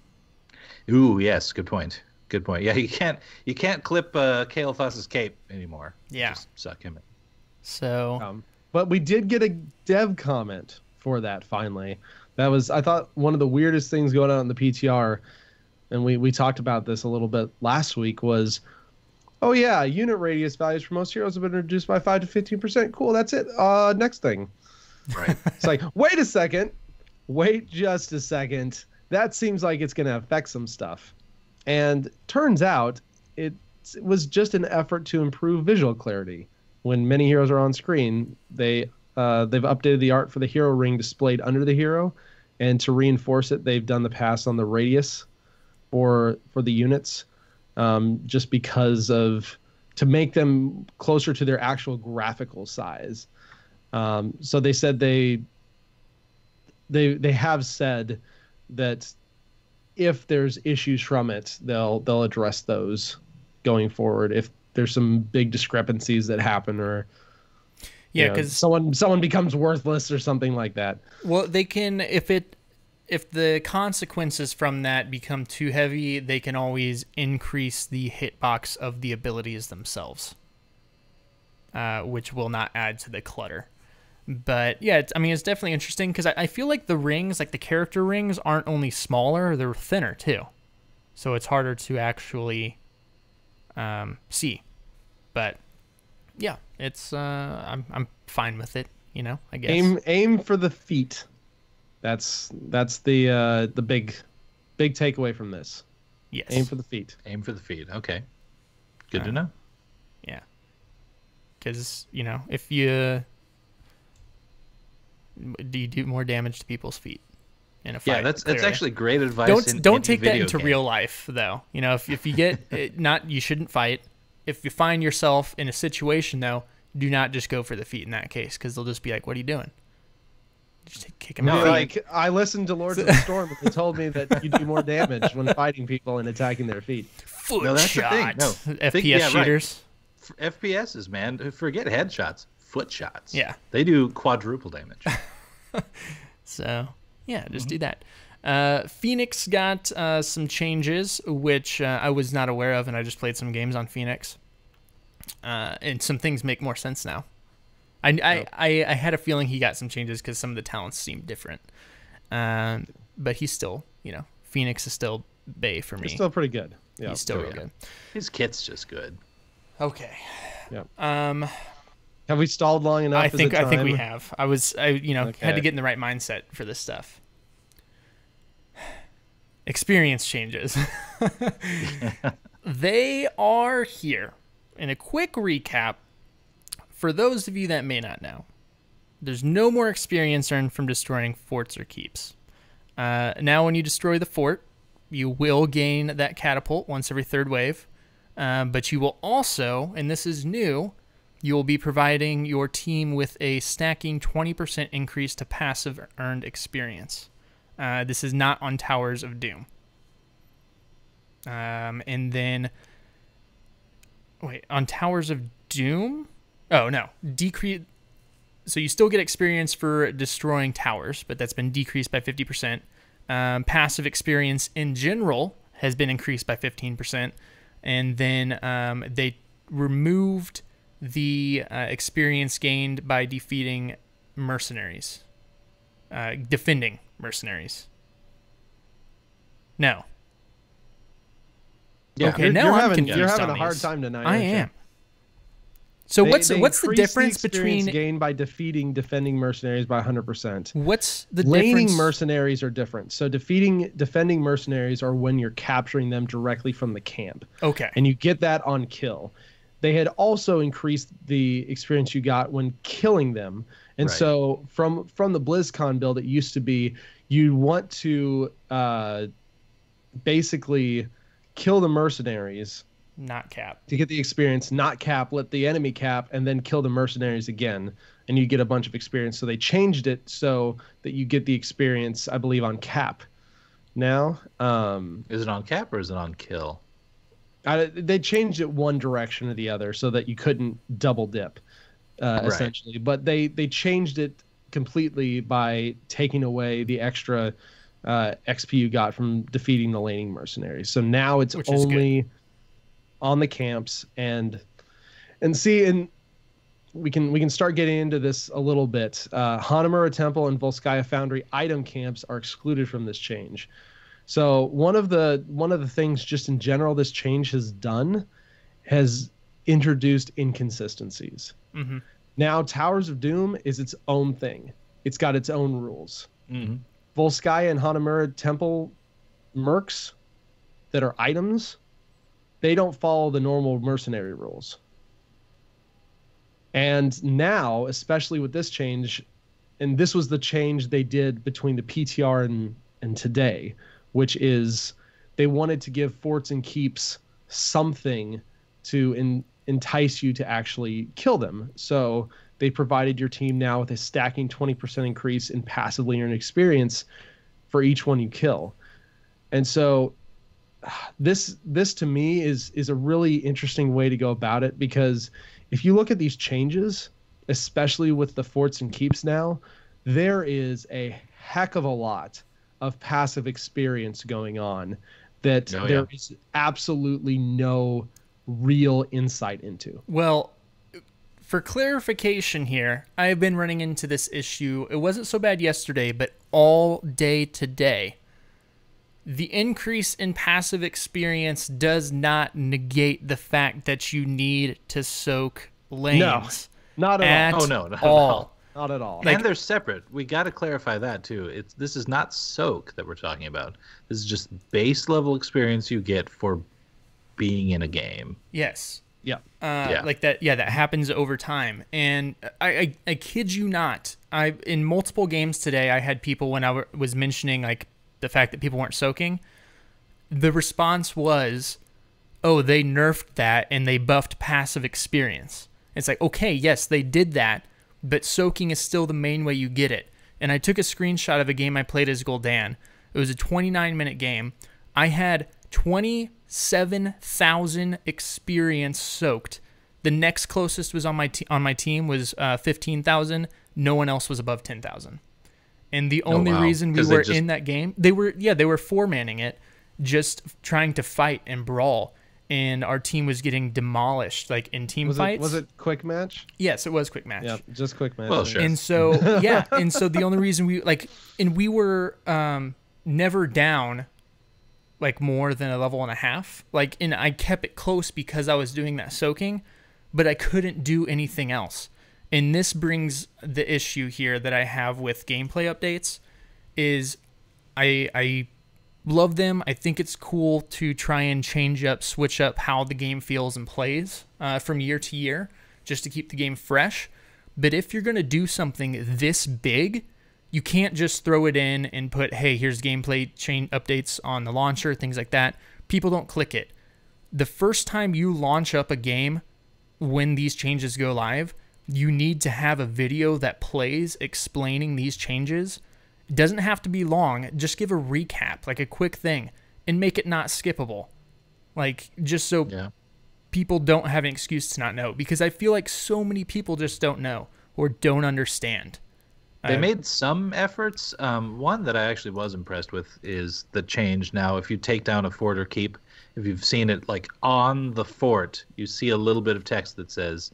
Ooh, yes, good point. Good point. Yeah, you can't clip Kael'thas's cape anymore. Yeah, just suck him in. So, but we did get a dev comment for that finally. That was, I thought, one of the weirdest things going on in the PTR, and we talked about this a little bit last week, was, oh yeah, unit radius values for most heroes have been reduced by 5 to 15%. Cool, that's it. Next thing. Right. It's like, wait a second. Wait just a second. That seems like it's going to affect some stuff. And turns out it was just an effort to improve visual clarity. When many heroes are on screen, they've updated the art for the hero ring displayed under the hero, and to reinforce it, they've done the pass on the radius for the units, just because to make them closer to their actual graphical size. So they said they have said that if there's issues from it, they'll address those going forward. If there's some big discrepancies that happen, or because someone becomes worthless or something like that. Well, they can, if the consequences from that become too heavy, they can always increase the hitbox of the abilities themselves, which will not add to the clutter. But yeah, it's definitely interesting, because I feel like the rings, like the character rings, aren't only smaller, they're thinner too. So it's harder to actually see. But yeah, it's I'm fine with it, I guess. Aim for the feet. That's the big takeaway from this. Yes. Aim for the feet. Aim for the feet. Okay. Good to know. Yeah. Because, if you do more damage to people's feet in a fight. Yeah, that's actually great advice. Don't take that into real life, though. If you get you shouldn't fight. If you find yourself in a situation, though, do not just go for the feet in that case, because they'll just be like, "What are you doing?" Just kick him out. Like, I listened to Lords of the Storm, and they told me that you do more damage when fighting people and attacking their feet. Foot shot. No, FPS shooters. Right. FPSs, man. Forget headshots. Foot shots. Yeah. They do quadruple damage. So, yeah, just do that. Phoenix got some changes, which I was not aware of, and I just played some games on Phoenix. And some things make more sense now. I had a feeling he got some changes because some of the talents seemed different. But he's still, Phoenix is still Bay for me. He's still pretty good. Yeah, he's still real good. His kit's just good. Okay. Yeah. Have we stalled long enough? I think we have. I had to get in the right mindset for this stuff. Experience changes. They are here. In a quick recap, for those of you that may not know, there's no more experience earned from destroying forts or keeps. Now when you destroy the fort, you will gain that catapult once every third wave. But you will also, and this is new, you will be providing your team with a stacking 20% increase to passive earned experience. This is not on Towers of Doom. And then, wait, on Towers of Doom? Oh, no. Decrease. So you still get experience for destroying towers, but that's been decreased by 50%. Passive experience in general has been increased by 15%. And then they removed the experience gained by defeating mercenaries. Defending mercenaries. No. Yeah, okay, now I'm confused. You're having on a hard these. time tonight. I am. So what's the difference between gained by defeating defending mercenaries by 100%? What's the laning difference? mercenaries are different. So defending mercenaries are when you're capturing them directly from the camp. Okay. And you get that on kill. They had also increased the experience you got when killing them. And right. So from the BlizzCon build, it used to be you want to basically kill the mercenaries, not cap, to get the experience, not cap, let the enemy cap, and then kill the mercenaries again, and you get a bunch of experience. So they changed it so that you get the experience, I believe, on cap now. Is it on cap or is it on kill? They changed it one direction or the other so that you couldn't double dip, essentially. But they changed it completely by taking away the extra XP you got from defeating the laning mercenaries. So now it's only on the camps, and we can start getting into this a little bit. Hanamura Temple and Volskaya Foundry item camps are excluded from this change. So one of the things just in general this change has introduced inconsistencies. Mm-hmm. Now Towers of Doom is its own thing. It's got its own rules. Mm-hmm. Volskaya and Hanamura Temple mercs that are items, they don't follow the normal mercenary rules. And now, especially with this change, and this was the change they did between the PTR and today, which is they wanted to give forts and keeps something to entice you to actually kill them. So they provided your team now with a stacking 20% increase in passively earned experience for each one you kill. And so this to me is a really interesting way to go about it, because if you look at these changes, especially with the forts and keeps now, there is a heck of a lot of passive experience going on that there is absolutely no real insight into. Well, for clarification here, I've been running into this issue. It wasn't so bad yesterday, but all day today. The increase in passive experience does not negate the fact that you need to soak lanes. No, not at all. Oh, no, not at all. Not at all. And they're separate. We got to clarify that too. This is not soak that we're talking about. This is just base level experience you get for being in a game. Yes. Yeah. Like that. Yeah, that happens over time. And I kid you not. In multiple games today, I had people, when I was mentioning like the fact that people weren't soaking, the response was, "Oh, they nerfed that and they buffed passive experience." It's like, okay, yes, they did that, but soaking is still the main way you get it. And I took a screenshot of a game I played as Gul'dan. It was a 29-minute game. I had 27,000 experience soaked. The next closest was on my team was 15,000. No one else was above 10,000. And the only reason we were in that game, they were four-manning it, just trying to fight and brawl. And our team was getting demolished, like in team fights. Was it quick match? Yes, it was quick match. Yeah, just quick match. Well, sure. And so the only reason we were never down like more than a level and a half. Like, and I kept it close because I was doing that soaking, but I couldn't do anything else. And this brings the issue here that I have with gameplay updates is I love them. I think it's cool to try and switch up how the game feels and plays from year to year, just to keep the game fresh. But if you're going to do something this big, you can't just throw it in and put, hey, here's gameplay chain updates on the launcher, things like that. People don't click it. The first time you launch up a game, when these changes go live, you need to have a video that plays explaining these changes. It doesn't have to be long. Just give a recap, like a quick thing, and make it not skippable. Like, just so people don't have an excuse to not know. Because I feel like so many people just don't know or don't understand. They made some efforts. One that I actually was impressed with is the change now. If you take down a fort or keep, if you've seen it, like on the fort, you see a little bit of text that says,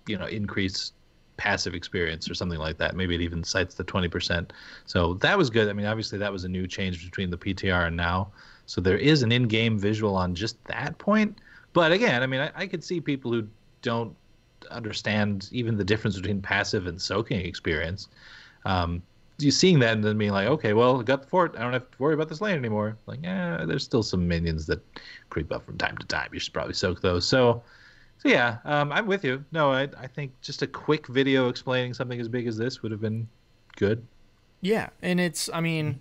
increase passive experience or something like that. Maybe it even cites the 20%. So that was good. I mean, obviously that was a new change between the PTR and now. So there is an in-game visual on just that point. But again, I mean, I could see people who don't understand even the difference between passive and soaking experience. You seeing that and then being like, okay, well, I got the fort. I don't have to worry about this lane anymore. Like, there's still some minions that creep up from time to time. You should probably soak those. So yeah, I'm with you. No, I think just a quick video explaining something as big as this would have been good. Yeah, and it's, I mean,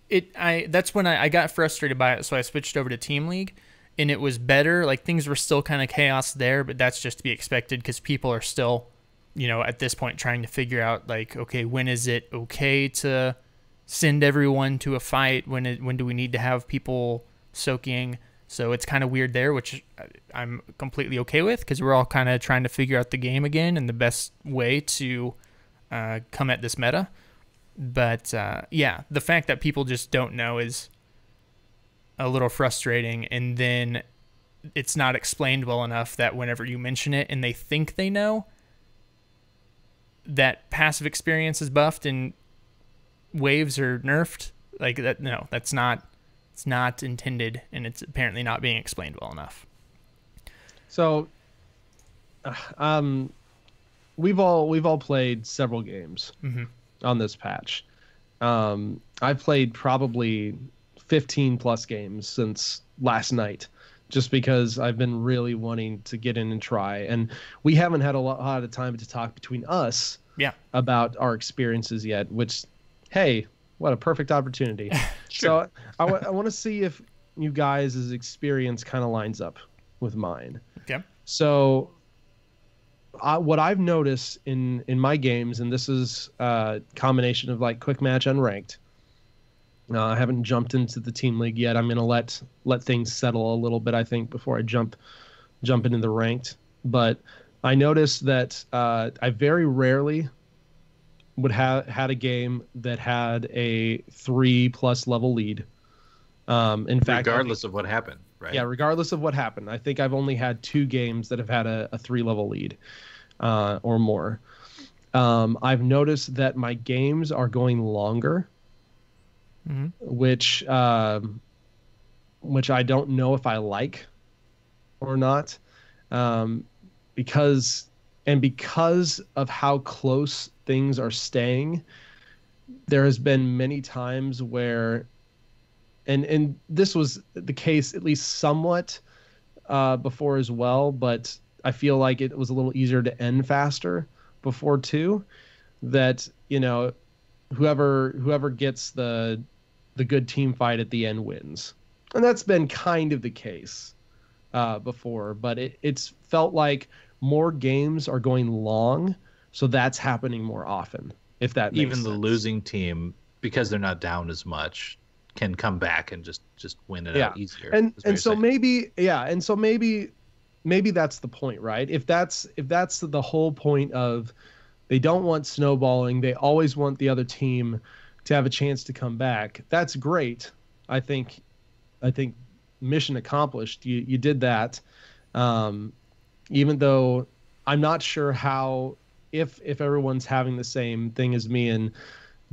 that's when I got frustrated by it, so I switched over to Team League, and it was better. Like, things were still kind of chaos there, but that's just to be expected because people are still, at this point trying to figure out, like, okay, when is it okay to send everyone to a fight? When do we need to have people soaking? So it's kind of weird there, which I'm completely okay with because we're all kind of trying to figure out the game again and the best way to come at this meta. But the fact that people just don't know is a little frustrating. And then it's not explained well enough that whenever you mention it and they think they know that passive experience is buffed and waves are nerfed, like that, no, that's not. It's not intended, and it's apparently not being explained well enough. So, we've all played several games on this patch. I've played probably 15 plus games since last night, just because I've been really wanting to get in and try. And we haven't had a lot of time to talk between us about our experiences yet. Which, hey. What a perfect opportunity. Sure. So I want to see if you guys' experience kind of lines up with mine. Okay. So what I've noticed in my games, and this is a combination of like quick match and ranked. I haven't jumped into the Team League yet. I'm going to let things settle a little bit, I think, before I jump into the ranked. But I noticed that I very rarely would have had a game that had a 3+ level lead. In fact, regardless of what happened, right? Yeah, regardless of what happened. I think I've only had 2 games that have had a 3-level lead or more. I've noticed that my games are going longer, which I don't know if I like or not, because of how close things are staying, there has been many times where, and this was the case at least somewhat before as well, but I feel like it was a little easier to end faster before too, that whoever gets the good team fight at the end wins, and that's been kind of the case before, but it's felt like more games are going long. So that's happening more often, if that makes sense. Even the losing team, because they're not down as much, can come back and just win it out easier. And so maybe that's the point, right? If that's the whole point of They don't want snowballing. They always want the other team to have a chance to come back. That's great. I think mission accomplished. You did that. Even though I'm not sure how, if everyone's having the same thing as me and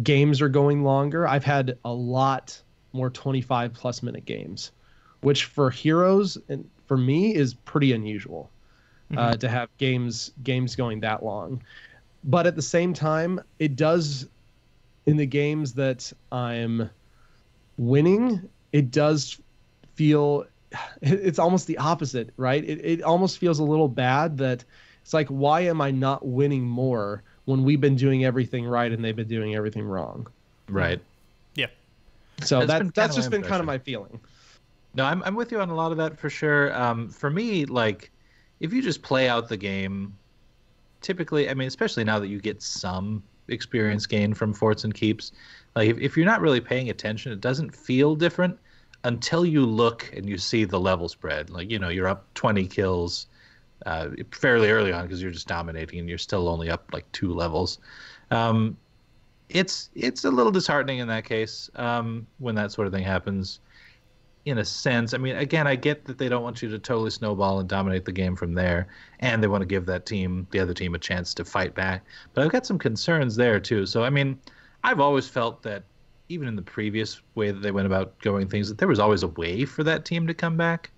games are going longer. I've had a lot more 25+ minute games, which for Heroes and for me is pretty unusual, to have games going that long. But at the same time, it does, in the games that I'm winning, it does feel, it's almost the opposite, right? It almost feels a little bad that it's like, why am I not winning more when we've been doing everything right and they've been doing everything wrong? Right. Yeah. So that's just been kind of my feeling. No, I'm with you on a lot of that for sure. For me, like, if you just play out the game, typically, I mean, especially now that you get some experience gain from forts and keeps, like if you're not really paying attention, it doesn't feel different until you look and you see the level spread. Like, you know, you're up 20 kills fairly early on because you're just dominating and you're still only up like 2 levels. It's a little disheartening in that case when that sort of thing happens. In a sense, I mean, again, I get that they don't want you to totally snowball and dominate the game from there, and they want to give the other team a chance to fight back. But I've got some concerns there too. So, I mean, I've always felt that even in the previous way that they went about going things, that there was always a way for that team to come back.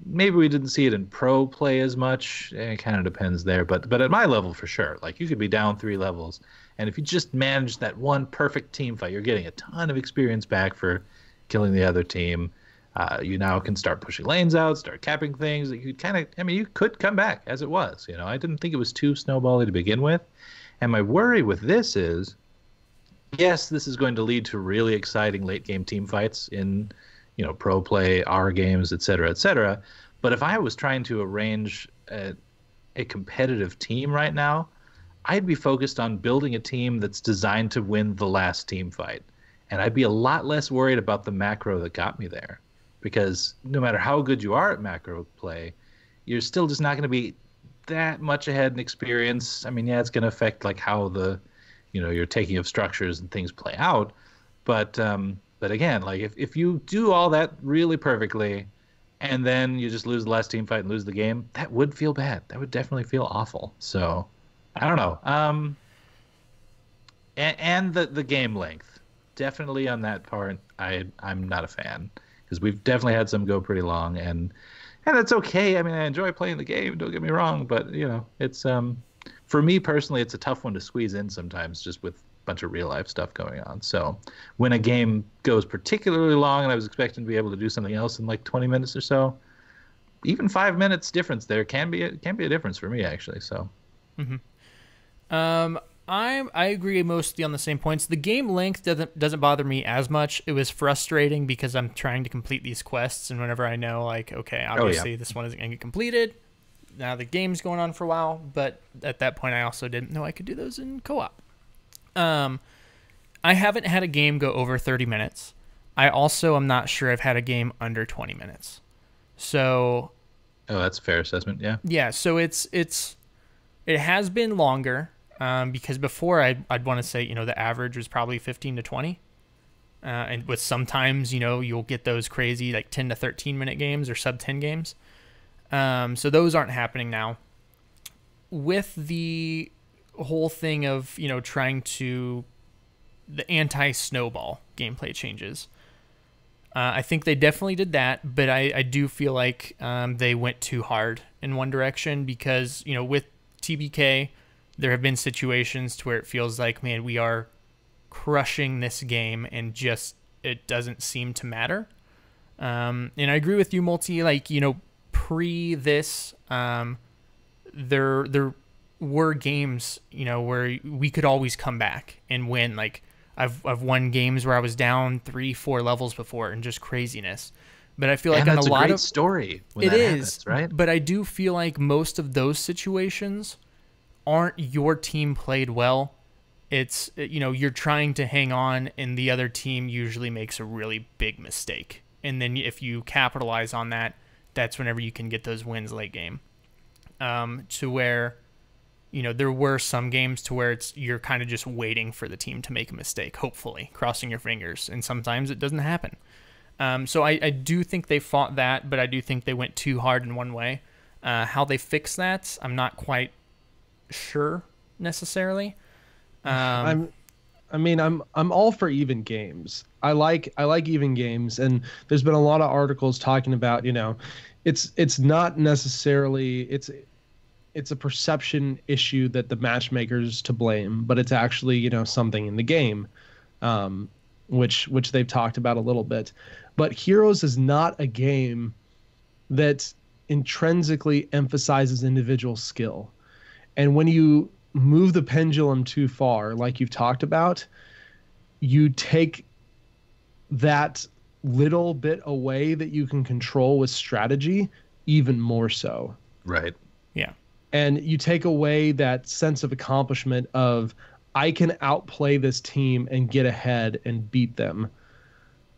Maybe we didn't see it in pro play as much. It kind of depends there, but at my level for sure, like you could be down 3 levels, and if you just manage that one perfect team fight, you're getting a ton of experience back for killing the other team. You now can start pushing lanes out, start capping things. You kind of, I mean, you could come back as it was. You know, I didn't think it was too snowbally to begin with, and my worry with this is, yes, this is going to lead to really exciting late game team fights in, you know, pro play, R games, et cetera, et cetera. But if I was trying to arrange a competitive team right now, I'd be focused on building a team that's designed to win the last team fight. And I'd be a lot less worried about the macro that got me there. Because no matter how good you are at macro play, you're still just not going to be that much ahead in experience. I mean, yeah, it's going to affect like how the, you know, your taking of structures and things play out. But again, like if you do all that really perfectly and then you just lose the last team fight and lose the game, that would feel bad. That would definitely feel awful. So I don't know. And the game length. Definitely on that part, I'm not a fan, because we've definitely had some go pretty long, and that's okay. I mean, I enjoy playing the game, don't get me wrong, but you know, it's for me personally, it's a tough one to squeeze in sometimes, just with a bunch of real life stuff going on. So when a game goes particularly long and I was expecting to be able to do something else in like 20 minutes or so, even 5 minutes difference there can be a difference for me, actually. So I agree mostly on the same points. The game length doesn't bother me as much. It was frustrating because I'm trying to complete these quests, and whenever I know, like, okay, obviously this one isn't going to get completed, now the game's going on for a while, but at that point I also didn't know I could do those in co-op. I haven't had a game go over 30 minutes. I also am not sure I've had a game under 20 minutes. So... Oh, that's a fair assessment, yeah. Yeah, so it has been longer. Because before I'd want to say, you know, the average was probably 15 to 20. And with sometimes, you know, you'll get those crazy like 10 to 13 minute games or sub 10 games. So those aren't happening now. With the whole thing of, you know, trying to the anti-snowball gameplay changes. I think they definitely did that, but I do feel like they went too hard in one direction because, you know, with TBK, there have been situations to where it feels like, man, we are crushing this game and just it doesn't seem to matter. And I agree with you, Multi. Like, you know, pre this, there were games, you know, where we could always come back and win. Like I've won games where I was down 3-4 levels before and just craziness. But I feel like on a lot of story when that happens, right? But I do feel like most of those situations aren't your team played well. It's, you know, you're trying to hang on and the other team usually makes a really big mistake. And then if you capitalize on that, that's whenever you can get those wins late game. To where there were some games to where you're kind of just waiting for the team to make a mistake, hopefully, crossing your fingers, and sometimes it doesn't happen. So I do think they fought that, but I do think they went too hard in one way. How they fix that, I'm not quite sure necessarily. I'm all for even games. I like even games, and there's been a lot of articles talking about, it's not necessarily it's a perception issue that the matchmaker's to blame, but it's actually, something in the game, which they've talked about a little bit. But Heroes is not a game that intrinsically emphasizes individual skill. And when you move the pendulum too far, like you've talked about, you take that little bit away that you can control with strategy even more so. Right. Yeah. And you take away that sense of accomplishment of, I can outplay this team and get ahead and beat them,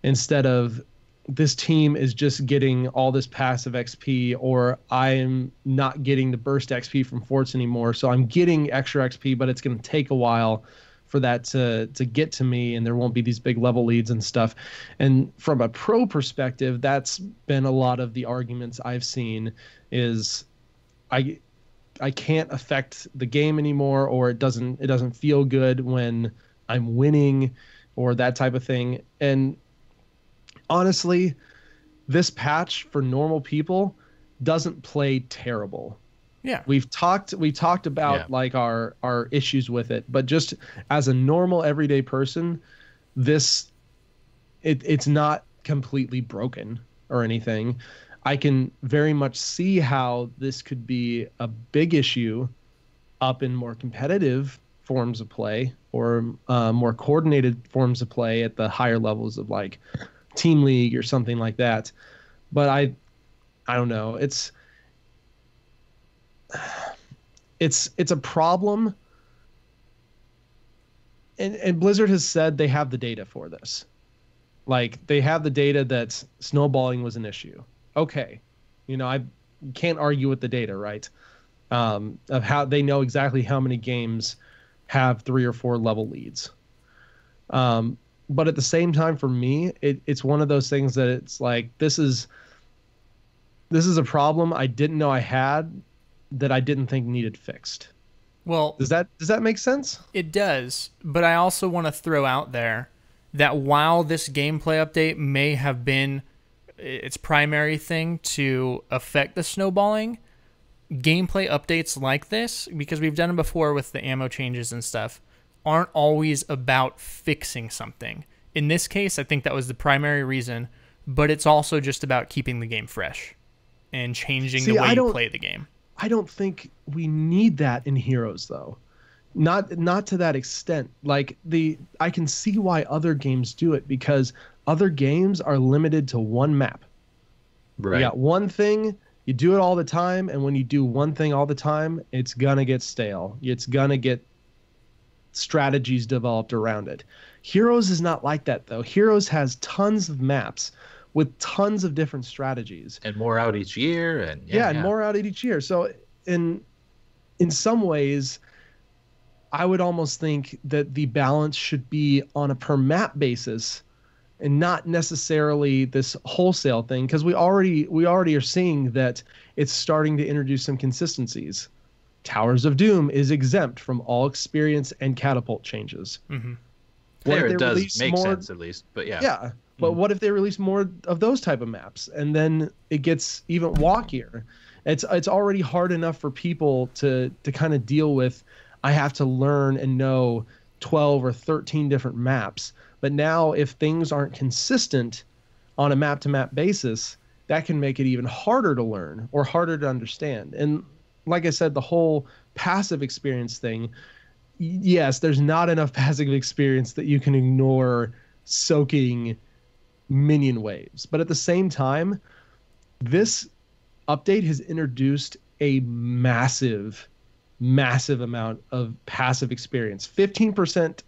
instead of this team is just getting all this passive XP, or I am not getting the burst XP from forts anymore. So I'm getting extra XP, but it's going to take a while for that to get to me, and there won't be these big level leads and stuff. And from a pro perspective, that's been a lot of the arguments I've seen is I can't affect the game anymore, or it doesn't feel good when I'm winning, or that type of thing. And honestly, this patch for normal people doesn't play terrible. Yeah. We talked about like our issues with it, but just as a normal everyday person, it's not completely broken or anything. I can very much see how this could be a big issue up in more competitive forms of play, or more coordinated forms of play at the higher levels of like Team League or something like that. But I don't know. It's a problem. And Blizzard has said they have the data for this. Like, they have the data that snowballing was an issue. Okay. I can't argue with the data, right? Of how they know exactly how many games have 3 or 4 level leads. But at the same time, for me, it's one of those things that it's like, this is a problem I didn't know I had, that I didn't think needed fixed. Well, does that make sense? It does, but I also want to throw out there that while this gameplay update may have been its primary thing to affect the snowballing, gameplay updates like this, because we've done it before with the ammo changes and stuff, aren't always about fixing something. In this case, I think that was the primary reason, but it's also just about keeping the game fresh and changing the way you play the game. I don't think we need that in Heroes, though. Not to that extent. Like, I can see why other games do it, because other games are limited to one map. Right. You got one thing, you do it all the time, and when you do one thing all the time, it's gonna get stale. It's gonna get strategies developed around it. Heroes is not like that, though. Heroes has tons of maps with tons of different strategies, and more out each year, and more out each year. So in some ways, I would almost think that the balance should be on a per map basis, and not necessarily this wholesale thing, because we already are seeing that it's starting to introduce some consistencies. Towers of Doom is exempt from all experience and catapult changes. Mm-hmm. There it does make sense, at least, but yeah. Yeah, but what if they release more of those type of maps, and then it gets even wonkier? It's already hard enough for people to kind of deal with. I have to learn and know 12 or 13 different maps. But now, if things aren't consistent on a map-to-map basis, that can make it even harder to learn or harder to understand. And like I said, the whole passive experience thing, yes, there's not enough passive experience that you can ignore soaking minion waves. But at the same time, this update has introduced a massive amount of passive experience. 15%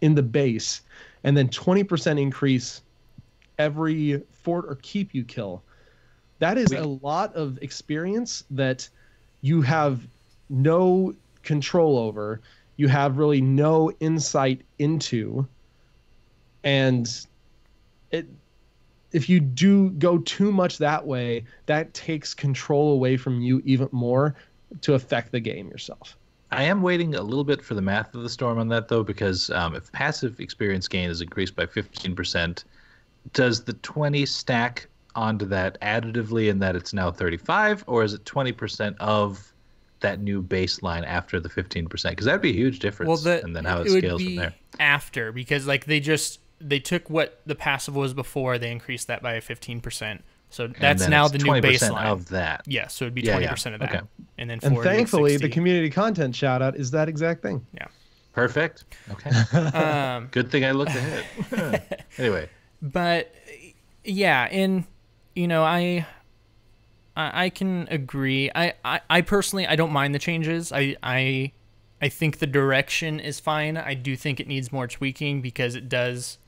in the base, and then 20% increase every fort or keep you kill. That is a lot of experience that you have no control over, you have really no insight into, and if you do go too much that way, that takes control away from you even more to affect the game yourself. I am waiting a little bit for the math of the storm on that, though, because if passive experience gain is increased by 15%, does the 20 stack onto that additively in that it's now 35, or is it 20% of that new baseline after the 15%? Because that'd be a huge difference, and then how it scales from there. After, because like they took what the passive was before, they increased that by 15%. So that's now the new baseline of that. Yeah, so it'd be 20% of that. Okay. And then and thankfully, the community content shout out is that exact thing. Yeah. Perfect. Okay. Good thing I looked ahead. Anyway. But yeah, and you know, I can agree. I personally, I don't mind the changes. I think the direction is fine. I do think it needs more tweaking because it does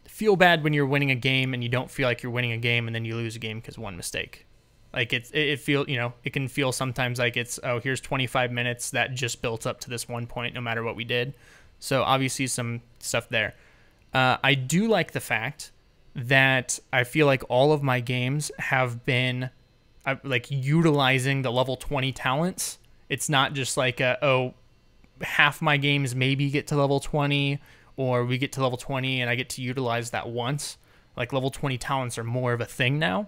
feel bad when you're winning a game and you don't feel like you're winning a game and then you lose a game because one mistake. Like it feel, you know, it can feel sometimes like it's, oh, here's 25 minutes that just built up to this one point no matter what we did. So obviously some stuff there. I do like the fact that I feel like all of my games have been like utilizing the level 20 talents. It's not just like, half my games maybe get to level 20, or we get to level 20 and I get to utilize that once. Like level 20 talents are more of a thing now,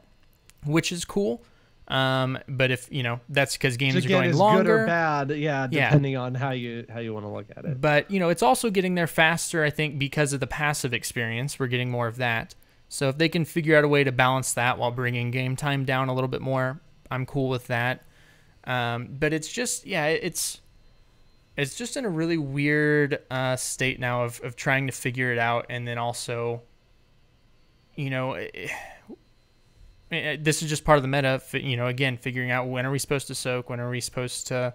which is cool. But if, you know, that's because games are going longer. Good or bad, depending on how you want to look at it. But, you know, it's also getting there faster, I think, because of the passive experience. We're getting more of that. So if they can figure out a way to balance that while bringing game time down a little bit more, I'm cool with that. But it's just, it's just in a really weird state now of trying to figure it out, and then also, you know, this is just part of the meta. You know, again, figuring out when are we supposed to soak, when are we supposed to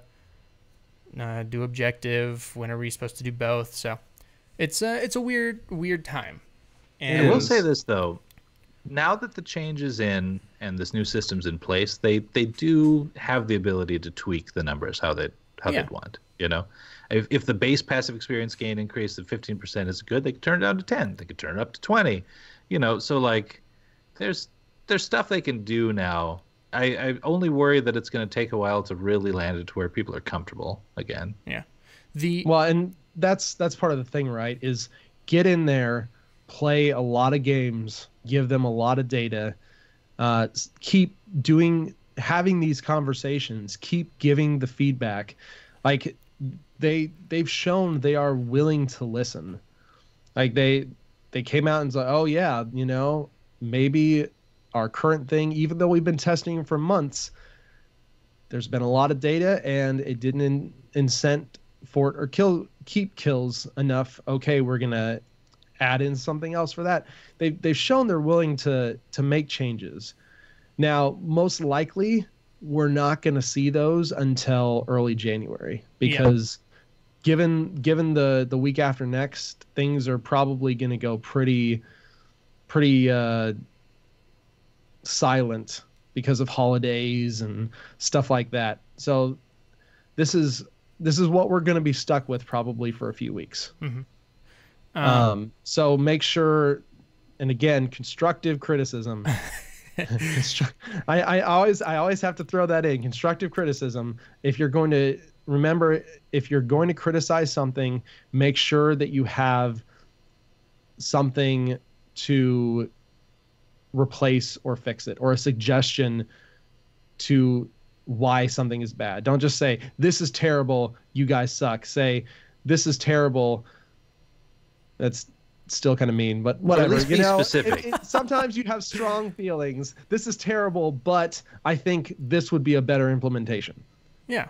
do objective, when are we supposed to do both. So it's a weird time. And I will say this though, now that the change is in and this new system's in place, they do have the ability to tweak the numbers how they'd want. You know, if the base passive experience gain increase of 15% is good, they could turn it down to 10. They could turn it up to 20. You know, so like there's stuff they can do now. I only worry that it's going to take a while to really land it to where people are comfortable again. Yeah. And that's part of the thing, right? Is get in there, play a lot of games, give them a lot of data, keep having these conversations, keep giving the feedback. Like they've shown they are willing to listen. Like they came out and said, oh yeah, you know, maybe our current thing, even though we've been testing for months, there's been a lot of data and it didn't incent for it or keep kills enough. Okay, we're gonna add in something else for that. They've shown they're willing to make changes. Now, most likely, we're not going to see those until early January because given the week after next, things are probably going to go pretty silent because of holidays and stuff like that. So this is what we're going to be stuck with probably for a few weeks. Mm-hmm. So make sure, and again, constructive criticism. I always have to throw that in. Constructive criticism. If you're going to criticize something, make sure that you have something to replace or fix it, or a suggestion to why something is bad. Don't just say, this is terrible, you guys suck. Say, this is terrible. That's still kind of mean, but whatever. At least be specific. Sometimes you have strong feelings. This is terrible, but I think this would be a better implementation. Yeah.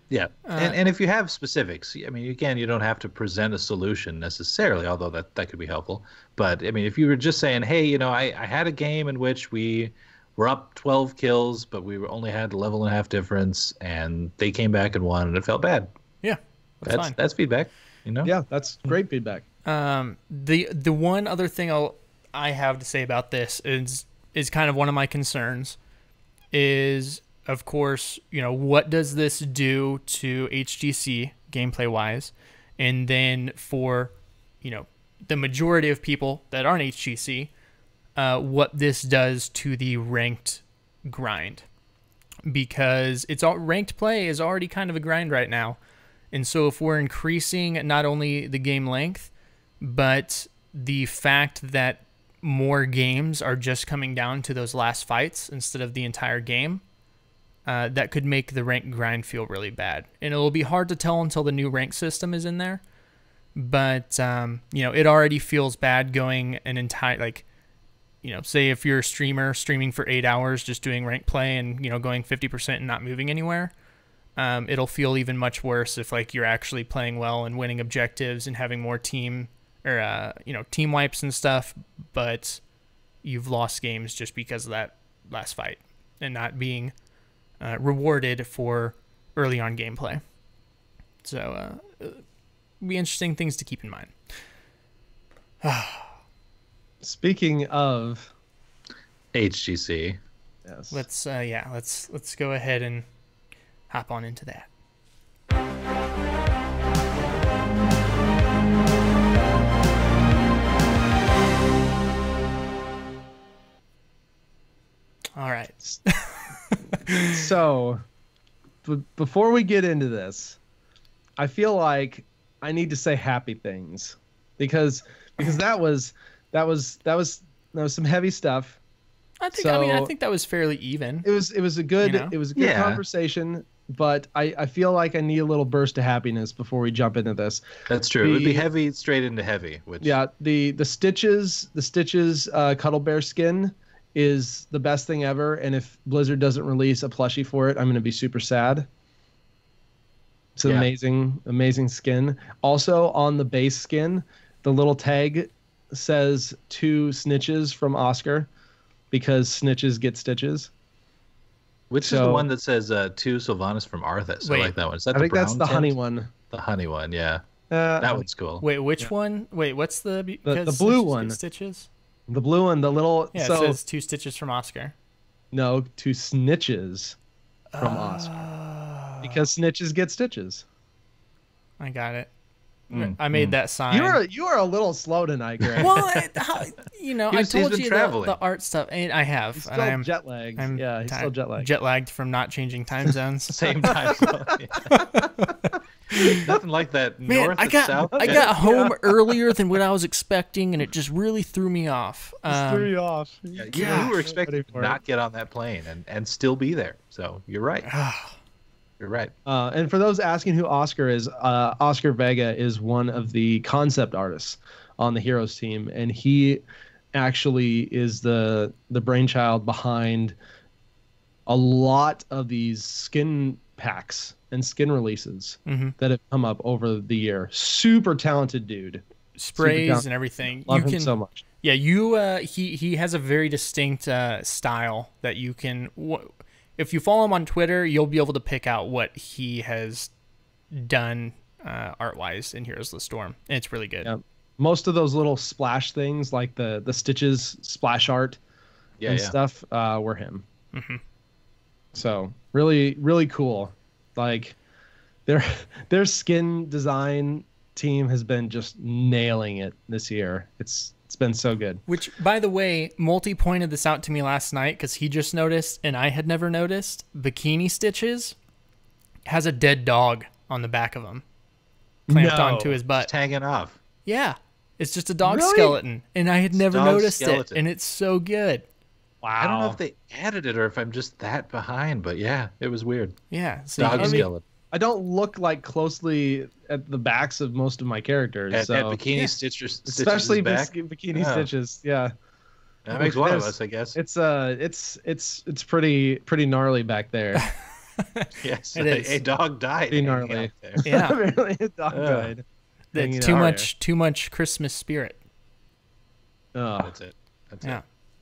Yeah. And if you have specifics, I mean, again, you don't have to present a solution necessarily, although that could be helpful. But I mean, if you were just saying, hey, you know, I had a game in which we were up 12 kills, but we only had a level and a half difference, and they came back and won, and it felt bad. Yeah. That's feedback, you know? Yeah, that's great feedback. The one other thing I have to say about this is kind of one of my concerns is of course, what does this do to HGC gameplay wise? And then for, the majority of people that aren't HGC, what this does to the ranked grind. Because ranked play is already kind of a grind right now. And so if we're increasing not only the game length, but the fact that more games are just coming down to those last fights instead of the entire game, that could make the rank grind feel really bad. And it will be hard to tell until the new rank system is in there. But, it already feels bad going an entire, say if you're a streamer streaming for 8 hours, just doing rank play and, going 50% and not moving anywhere. It'll feel even much worse if you're actually playing well and winning objectives and having more team wipes and stuff, but you've lost games just because of that last fight and not being rewarded for early on gameplay. So, be interesting things to keep in mind. Speaking of HGC, yes, let's go ahead and hop on into that. All right. So, before we get into this, I feel like I need to say happy things because that was some heavy stuff. I think that was fairly even. It was a good conversation, but I feel like I need a little burst of happiness before we jump into this. That's true. It would be heavy straight into heavy. The Stitches Cuddle Bear skin is the best thing ever, and if Blizzard doesn't release a plushie for it, I'm going to be super sad. It's an amazing skin. Also, on the base skin, the little tag says 2 snitches from Oscar because snitches get stitches. Which is the one that says 2 Sylvanas from Arthas? I like that one. Is that I think that's the honey one. The honey one, yeah. That one's cool. Wait, which one? Wait, what's the blue one? Stitches? The blue one, the little... Yeah, it says 2 stitches from Oscar. No, 2 snitches from Oscar. Because snitches get stitches. I got it. I made that sign. You are a little slow tonight, Greg. Well, I told you the art stuff. And I have. He's still jet lagged. He's still jet lagged. Jet lagged from not changing time zones. Same time zone. Nothing like that. Man, north I got south. I got home earlier than what I was expecting, and it just really threw me off. Threw you off. You were expecting to not get on that plane and still be there. So you're right. You're right. And for those asking who Oscar is, Oscar Vega is one of the concept artists on the Heroes team, and he actually is the brainchild behind a lot of these skin packs and skin releases that have come up over the year. Super talented dude. Sprays and everything. Love him so much. Yeah, he has a very distinct style that you can... If you follow him on Twitter, you'll be able to pick out what he has done art-wise in Heroes of the Storm. And it's really good. Yeah. Most of those little splash things, like the Stitches splash art stuff, were him. Mm-hmm. So really, really cool. Like their skin design team has been just nailing it this year. It's been so good. Which, by the way, Multi pointed this out to me last night because he just noticed, and I had never noticed. Bikini Stitches has a dead dog on the back of him, clamped onto his butt. It's hanging off. Yeah, it's just a dog skeleton, and I had never noticed it, and it's so good. Wow. I don't know if they added it or if I'm just that behind, but yeah, it was weird. Yeah, dog skeleton. I don't look closely at the backs of most of my characters. At Bikini Stitches, especially back? Bikini Stitches. Yeah, that makes one of us, I guess. It's pretty gnarly back there. Yes, it is. A dog died. Pretty gnarly. Yeah, apparently a dog died. Too much Christmas spirit. That's it.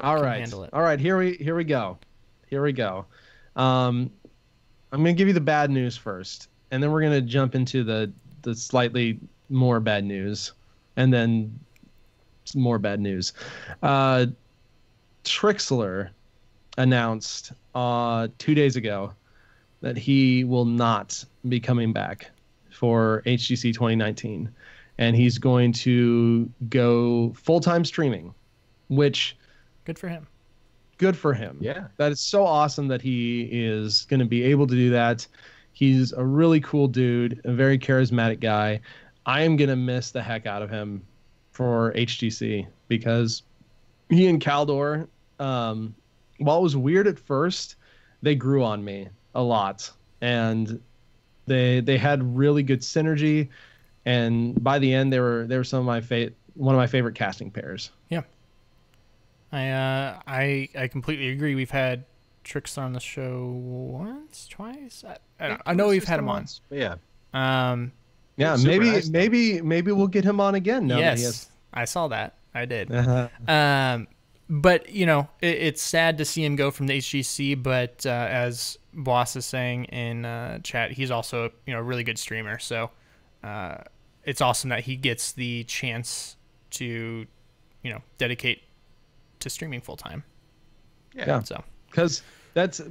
All right. Here we go. I'm going to give you the bad news first, and then we're going to jump into the slightly more bad news, and then some more bad news. Trikslyr announced 2 days ago that he will not be coming back for HGC 2019, and he's going to go full-time streaming, which Good for him. good for him. Yeah. That is so awesome that he is going to be able to do that. He's a really cool dude, a very charismatic guy. I am going to miss the heck out of him for HGC because he and Caldor, while it was weird at first, they grew on me a lot, and they had really good synergy, and by the end they were some of one of my favorite casting pairs. Yeah. I completely agree. We've had Trikslyr on the show once, twice. I know we've had him on. Yeah. Yeah, Super maybe nice. maybe we'll get him on again now that he has. Yes, I saw that. I did. But it's sad to see him go from the HGC. But as Boss is saying in chat, he's also a really good streamer. So it's awesome that he gets the chance to dedicate to streaming full time. Yeah. So Because that's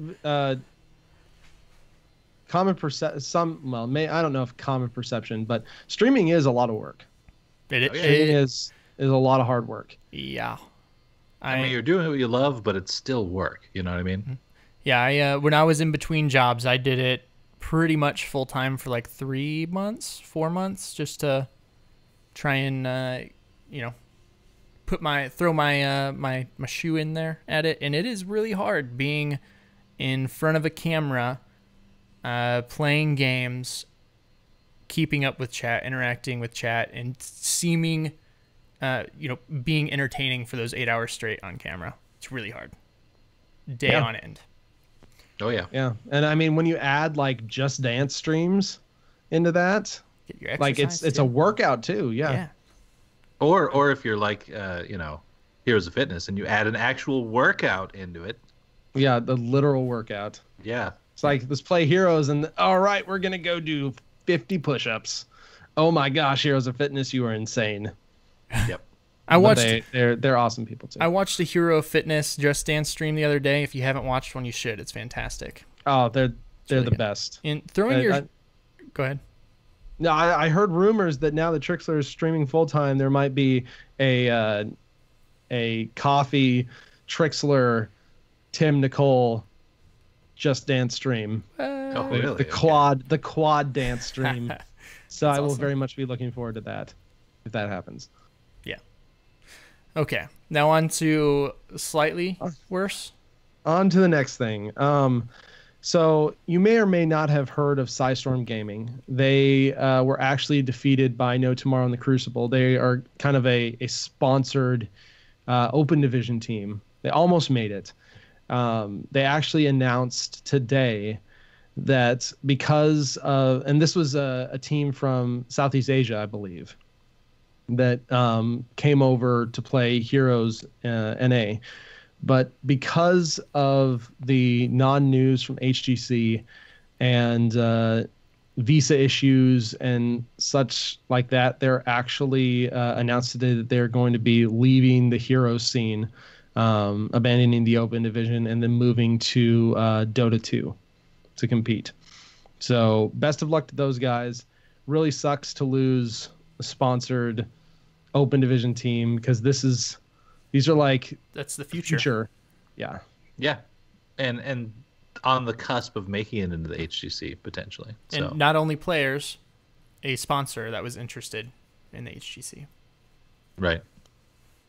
common perception. I don't know if common perception, but streaming is a lot of work. it Streaming is a lot of hard work. yeah. I mean, you're doing what you love, but it's still work. You know what I mean? Yeah, when I was in between jobs, I did it pretty much full time for like 4 months, just to try and throw my shoe in there at it. And it is really hard being in front of a camera, playing games, keeping up with chat, interacting with chat, and seeming being entertaining for those 8 hours straight on camera. It's really hard. Day on end. Oh yeah. Yeah, and I mean when you add like Just Dance streams into that, Get your like exercise, it's a workout too. Yeah. Or if you're like Heroes of Fitness and you add an actual workout into it. Yeah, the literal workout. Yeah. It's like, let's play Heroes, and all right, we're gonna go do 50 push-ups. Oh my gosh, Heroes of Fitness, you are insane. Yep. I watched. They're awesome people too. I watched the Hero Fitness Just Dance stream the other day. If you haven't watched one, you should. It's fantastic. Oh, they're really the good. best. And throwing your. Go ahead. No, I heard rumors that now that Trikslyr is streaming full time, there might be a coffee Trikslyr, Tim Nicole, Just Dance stream. Oh, really? The quad dance stream. So I will awesome. very much be looking forward to that if that happens. Yeah. Okay. Now on to slightly worse. On to the next thing. So you may or may not have heard of Psystorm Gaming. They were actually defeated by No Tomorrow in the Crucible. They are kind of a sponsored open division team. They almost made it. They actually announced today that because of, and this was a team from Southeast Asia, I believe, that came over to play Heroes NA. But because of the non-news from HGC and visa issues and such like that, they're actually announced today that they're going to be leaving the Heroes scene, abandoning the Open Division, and then moving to Dota 2 to compete. So best of luck to those guys. Really sucks to lose a sponsored Open Division team because these are like That's the future. Yeah. Yeah. And on the cusp of making it into the HGC potentially. So And not only players, a sponsor that was interested in the HGC. right.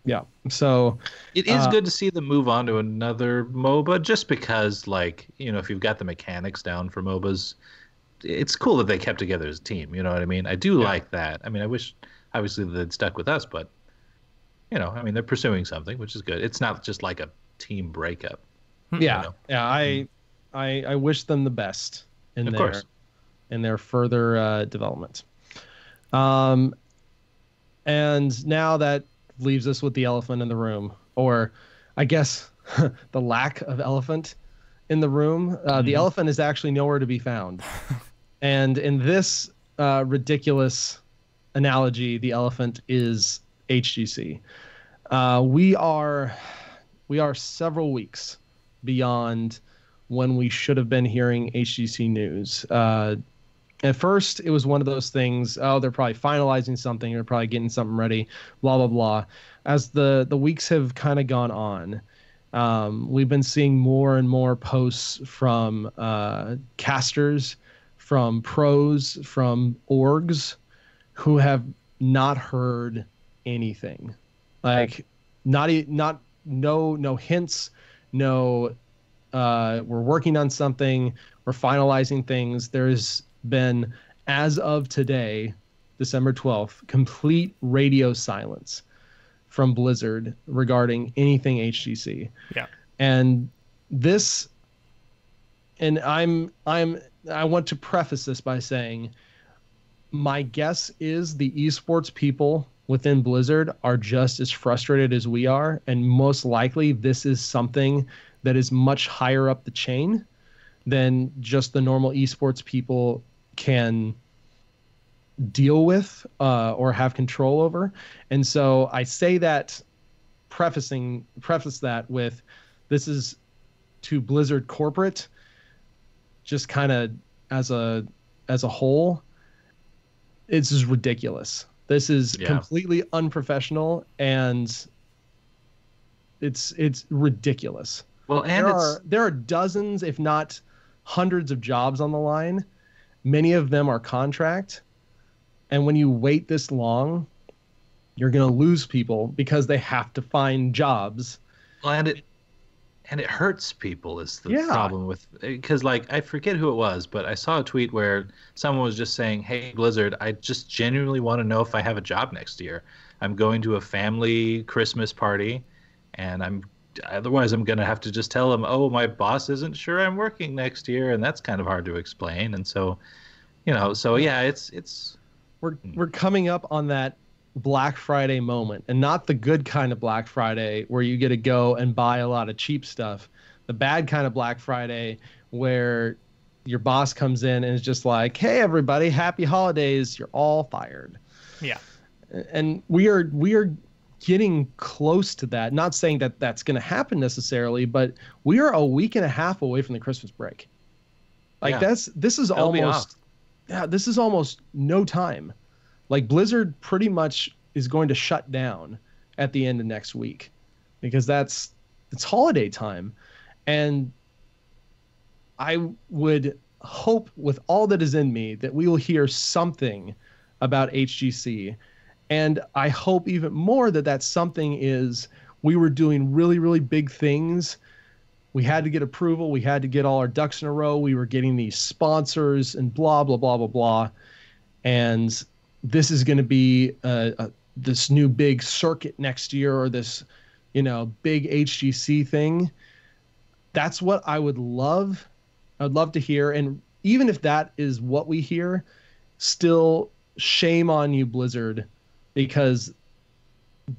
Yeah. So It is good to see them move on to another MOBA just because, like, if you've got the mechanics down for MOBAs, it's cool that they kept together as a team. You know what I mean? I do like that. I mean, I wish, obviously, they'd stuck with us, but, I mean, they're pursuing something, which is good. It's not just like a team breakup. yeah. Yeah. I wish them the best in their further development. And now that leaves us with the elephant in the room, or I guess the lack of elephant in the room. The elephant is actually nowhere to be found. And in this ridiculous analogy, the elephant is HGC. We are several weeks beyond when we should have been hearing HGC news. At first, it was one of those things, oh, they're probably finalizing something, they're probably getting something ready, blah, blah, blah. As the weeks have kind of gone on, we've been seeing more and more posts from casters, from pros, from orgs who have not heard anything. Like, no hints, no, we're working on something, we're finalizing things. There's been, as of today, December 12th, complete radio silence from Blizzard regarding anything HGC. Yeah. And this, and I want to preface this by saying, my guess is the esports people within Blizzard are just as frustrated as we are, and most likely this is something that is much higher up the chain than just the normal esports people can deal with or have control over. And so I say that, preface that with, this is to Blizzard corporate, just kind of as a whole, it's just ridiculous. This is completely unprofessional, and it's ridiculous. Well, and there are dozens, if not hundreds, of jobs on the line. Many of them are contract. And when you wait this long, you're going to lose people because they have to find jobs. Well, and it hurts people is the problem with, because, like, I forget who it was, but I saw a tweet where someone was just saying, hey, Blizzard, I just genuinely want to know if I have a job next year. I'm going to a family Christmas party, and otherwise I'm going to have to just tell them, oh, my boss isn't sure I'm working next year, and that's kind of hard to explain. And so, it's we're coming up on that Black Friday moment, and not the good kind of Black Friday where you get to go and buy a lot of cheap stuff. The bad kind of Black Friday where your boss comes in and is just like, hey, everybody, happy holidays. You're all fired. Yeah. And we are getting close to that. Not saying that that's going to happen necessarily, but we are a week and a half away from the Christmas break. Like this is almost no time. Like, Blizzard pretty much is going to shut down at the end of next week because it's holiday time. And I would hope with all that is in me that we will hear something about HGC. And I hope even more that something is, we were doing really, really big things. We had to get approval. We had to get all our ducks in a row. We were getting these sponsors and blah, blah, blah, blah, blah. And this is going to be this new big circuit next year, or this, big HGC thing. That's what I would love. I'd love to hear. And even if that is what we hear, still shame on you, Blizzard, because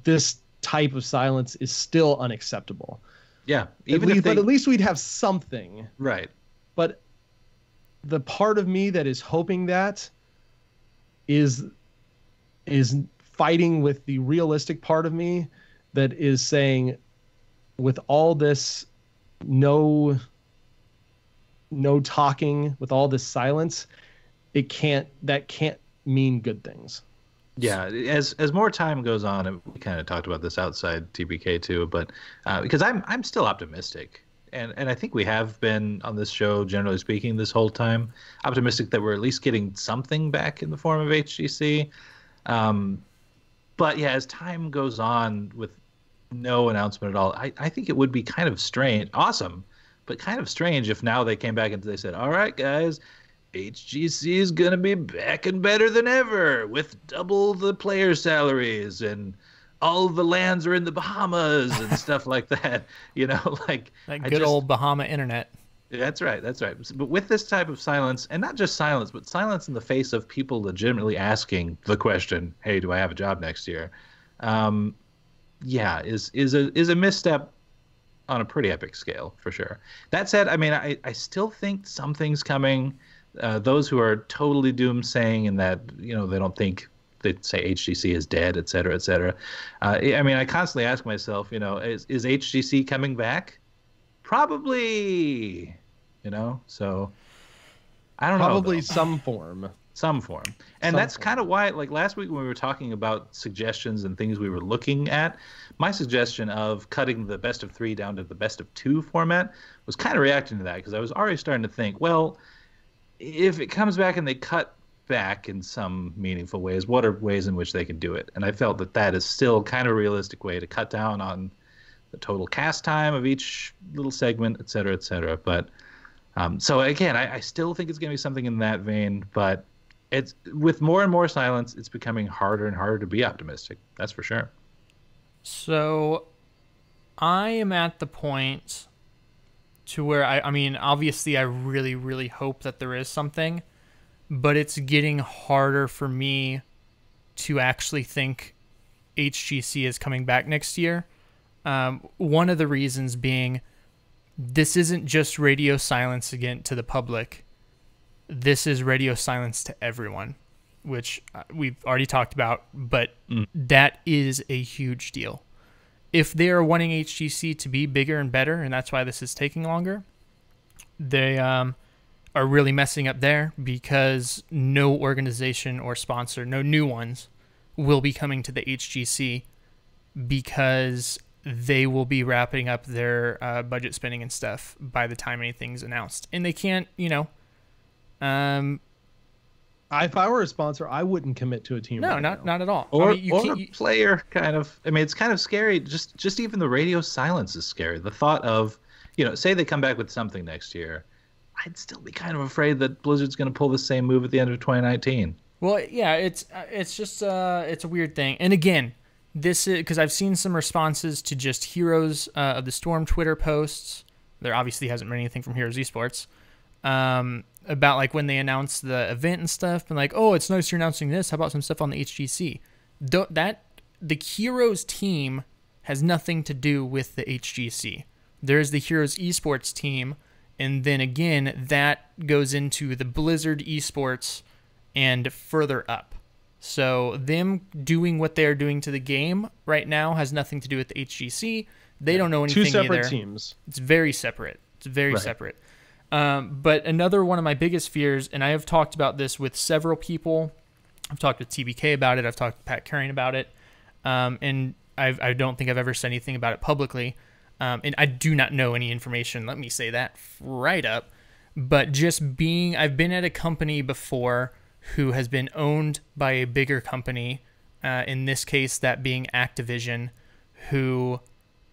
this type of silence is still unacceptable. Yeah. But at least we'd have something. Right. But the part of me that is hoping that is fighting with the realistic part of me that is saying, with all this no talking, with all this silence, that can't mean good things. Yeah, as more time goes on, and we kind of talked about this outside TBK too, but because I'm still optimistic. And I think we have been on this show, generally speaking, this whole time, optimistic that we're at least getting something back in the form of HGC. But yeah, as time goes on with no announcement at all, I think it would be kind of strange, awesome, but kind of strange if now they came back and they said, all right, guys, HGC is going to be back and better than ever with double the player salaries, and all the lands are in the Bahamas and stuff like that. Like that good old Bahama internet. That's right. But with this type of silence, and not just silence, but silence in the face of people legitimately asking the question, hey, do I have a job next year? Is a misstep on a pretty epic scale, for sure. That said, I mean, I still think something's coming. Those who are totally doomsaying and that, they don't think, they say HGC is dead, et cetera, et cetera. I mean, I constantly ask myself, is HGC coming back? Probably. you know? So I don't know. Probably Though. some form. Some form. And that's kind of why, like last week when we were talking about suggestions and things we were looking at, my suggestion of cutting the best of 3 down to the best of 2 format was kind of reacting to that, because I was already starting to think, well, if it comes back and they cut back in some meaningful ways, what are ways in which they can do it? And I felt that that is still kind of a realistic way to cut down on the total cast time of each little segment, et cetera, et cetera. But so again, I still think it's going to be something in that vein, but it's with more and more silence, it's becoming harder and harder to be optimistic. That's for sure. So I am at the point to where I mean, obviously I really, really hope that there is something, but it's getting harder for me to actually think HGC is coming back next year. One of the reasons being, this isn't just radio silence again to the public. This is radio silence to everyone, which we've already talked about, but that is a huge deal. If they are wanting HGC to be bigger and better, and that's why this is taking longer, they are really messing up there, because no organization or sponsor, no new ones, will be coming to the HGC, because they will be wrapping up their budget spending and stuff by the time anything's announced. And they can't, you know... If I were a sponsor, I wouldn't commit to a team. No, not at all. Or, I mean, or a player, kind of. I mean, it's kind of scary. Just even the radio silence is scary. The thought of, you know, say they come back with something next year, I'd still be kind of afraid that Blizzard's going to pull the same move at the end of 2019. Well, yeah, it's just it's a weird thing. And again, this is because I've seen some responses to just Heroes of the Storm Twitter posts. There obviously hasn't been anything from Heroes Esports. About like when they announced the event and stuff, and like, oh, it's nice you're announcing this. How about some stuff on the HGC? The Heroes team has nothing to do with the HGC. There's the Heroes Esports team, and then again, that goes into the Blizzard Esports and further up. So them doing what they're doing to the game right now has nothing to do with the HGC. They don't know anything either. 2 separate teams. It's very separate. It's very separate. But another one of my biggest fears, and I have talked about this with several people. I've talked with TBK about it. I've talked to Pat Carrion about it. And I don't think I've ever said anything about it publicly. And I do not know any information. Let me say that right up. But just being, I've been at a company before who has been owned by a bigger company. In this case, that being Activision, who...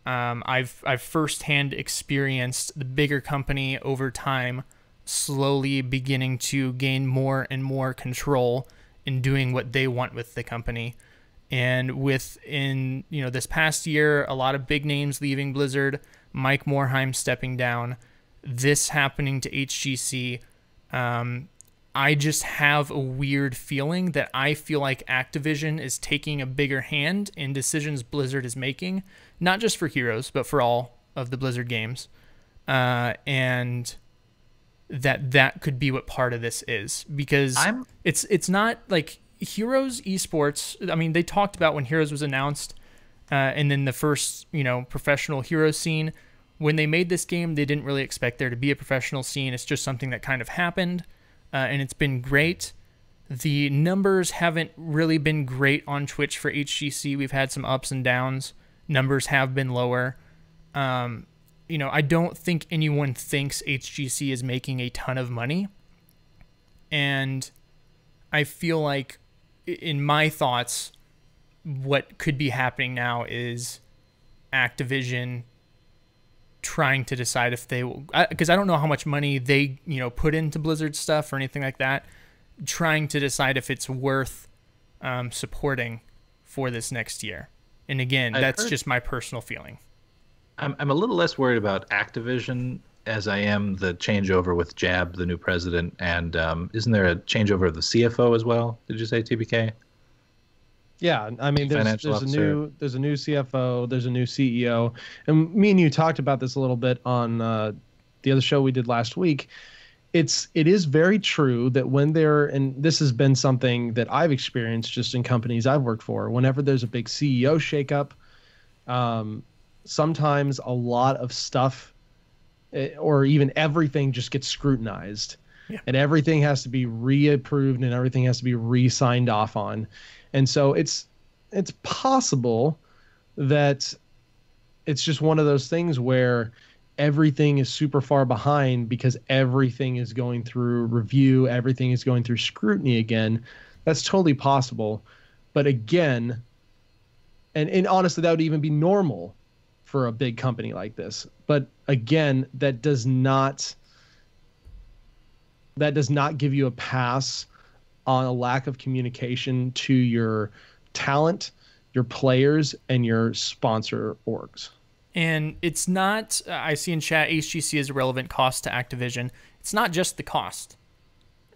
I've firsthand experienced the bigger company over time slowly beginning to gain more and more control in doing what they want with the company. And within, you know, this past year, a lot of big names leaving Blizzard, Mike Morhaime stepping down, this happening to HGC. I just have a weird feeling that I feel like Activision is taking a bigger hand in decisions Blizzard is making, not just for Heroes, but for all of the Blizzard games. And that could be what part of this is, because it's not like Heroes Esports. I mean, they talked about when Heroes was announced, and then the first, you know, professional Heroes scene. When they made this game, they didn't really expect there to be a professional scene. It's just something that kind of happened. And it's been great. The numbers haven't really been great on Twitch for HGC. We've had some ups and downs. Numbers have been lower. You know, I don't think anyone thinks HGC is making a ton of money. And I feel like, in my thoughts, what could be happening now is Activision trying to decide if they will, because I don't know how much money they, you know, put into Blizzard stuff or anything like that, trying to decide if it's worth supporting for this next year. And again, that's just my personal feeling. I'm a little less worried about Activision as I am the changeover with Jab, the new president, and isn't there a changeover of the CFO as well? Did you say, TBK? Yeah, I mean, there's a new CFO, there's a new CEO, and me and you talked about this a little bit on the other show we did last week. It is very true that when and this has been something that I've experienced just in companies I've worked for, whenever there's a big CEO shakeup, sometimes a lot of stuff or even everything just gets scrutinized. Yeah. And everything has to be reapproved and everything has to be re-signed off on. And so it's possible that it's just one of those things where everything is super far behind because everything is going through review, everything is going through scrutiny again. That's totally possible. But again, and honestly, that would even be normal for a big company like this. But again, that does not give you a pass on a lack of communication to your talent, your players, and your sponsor orgs. And it's not, I see in chat, HGC is a relevant cost to Activision. It's not just the cost.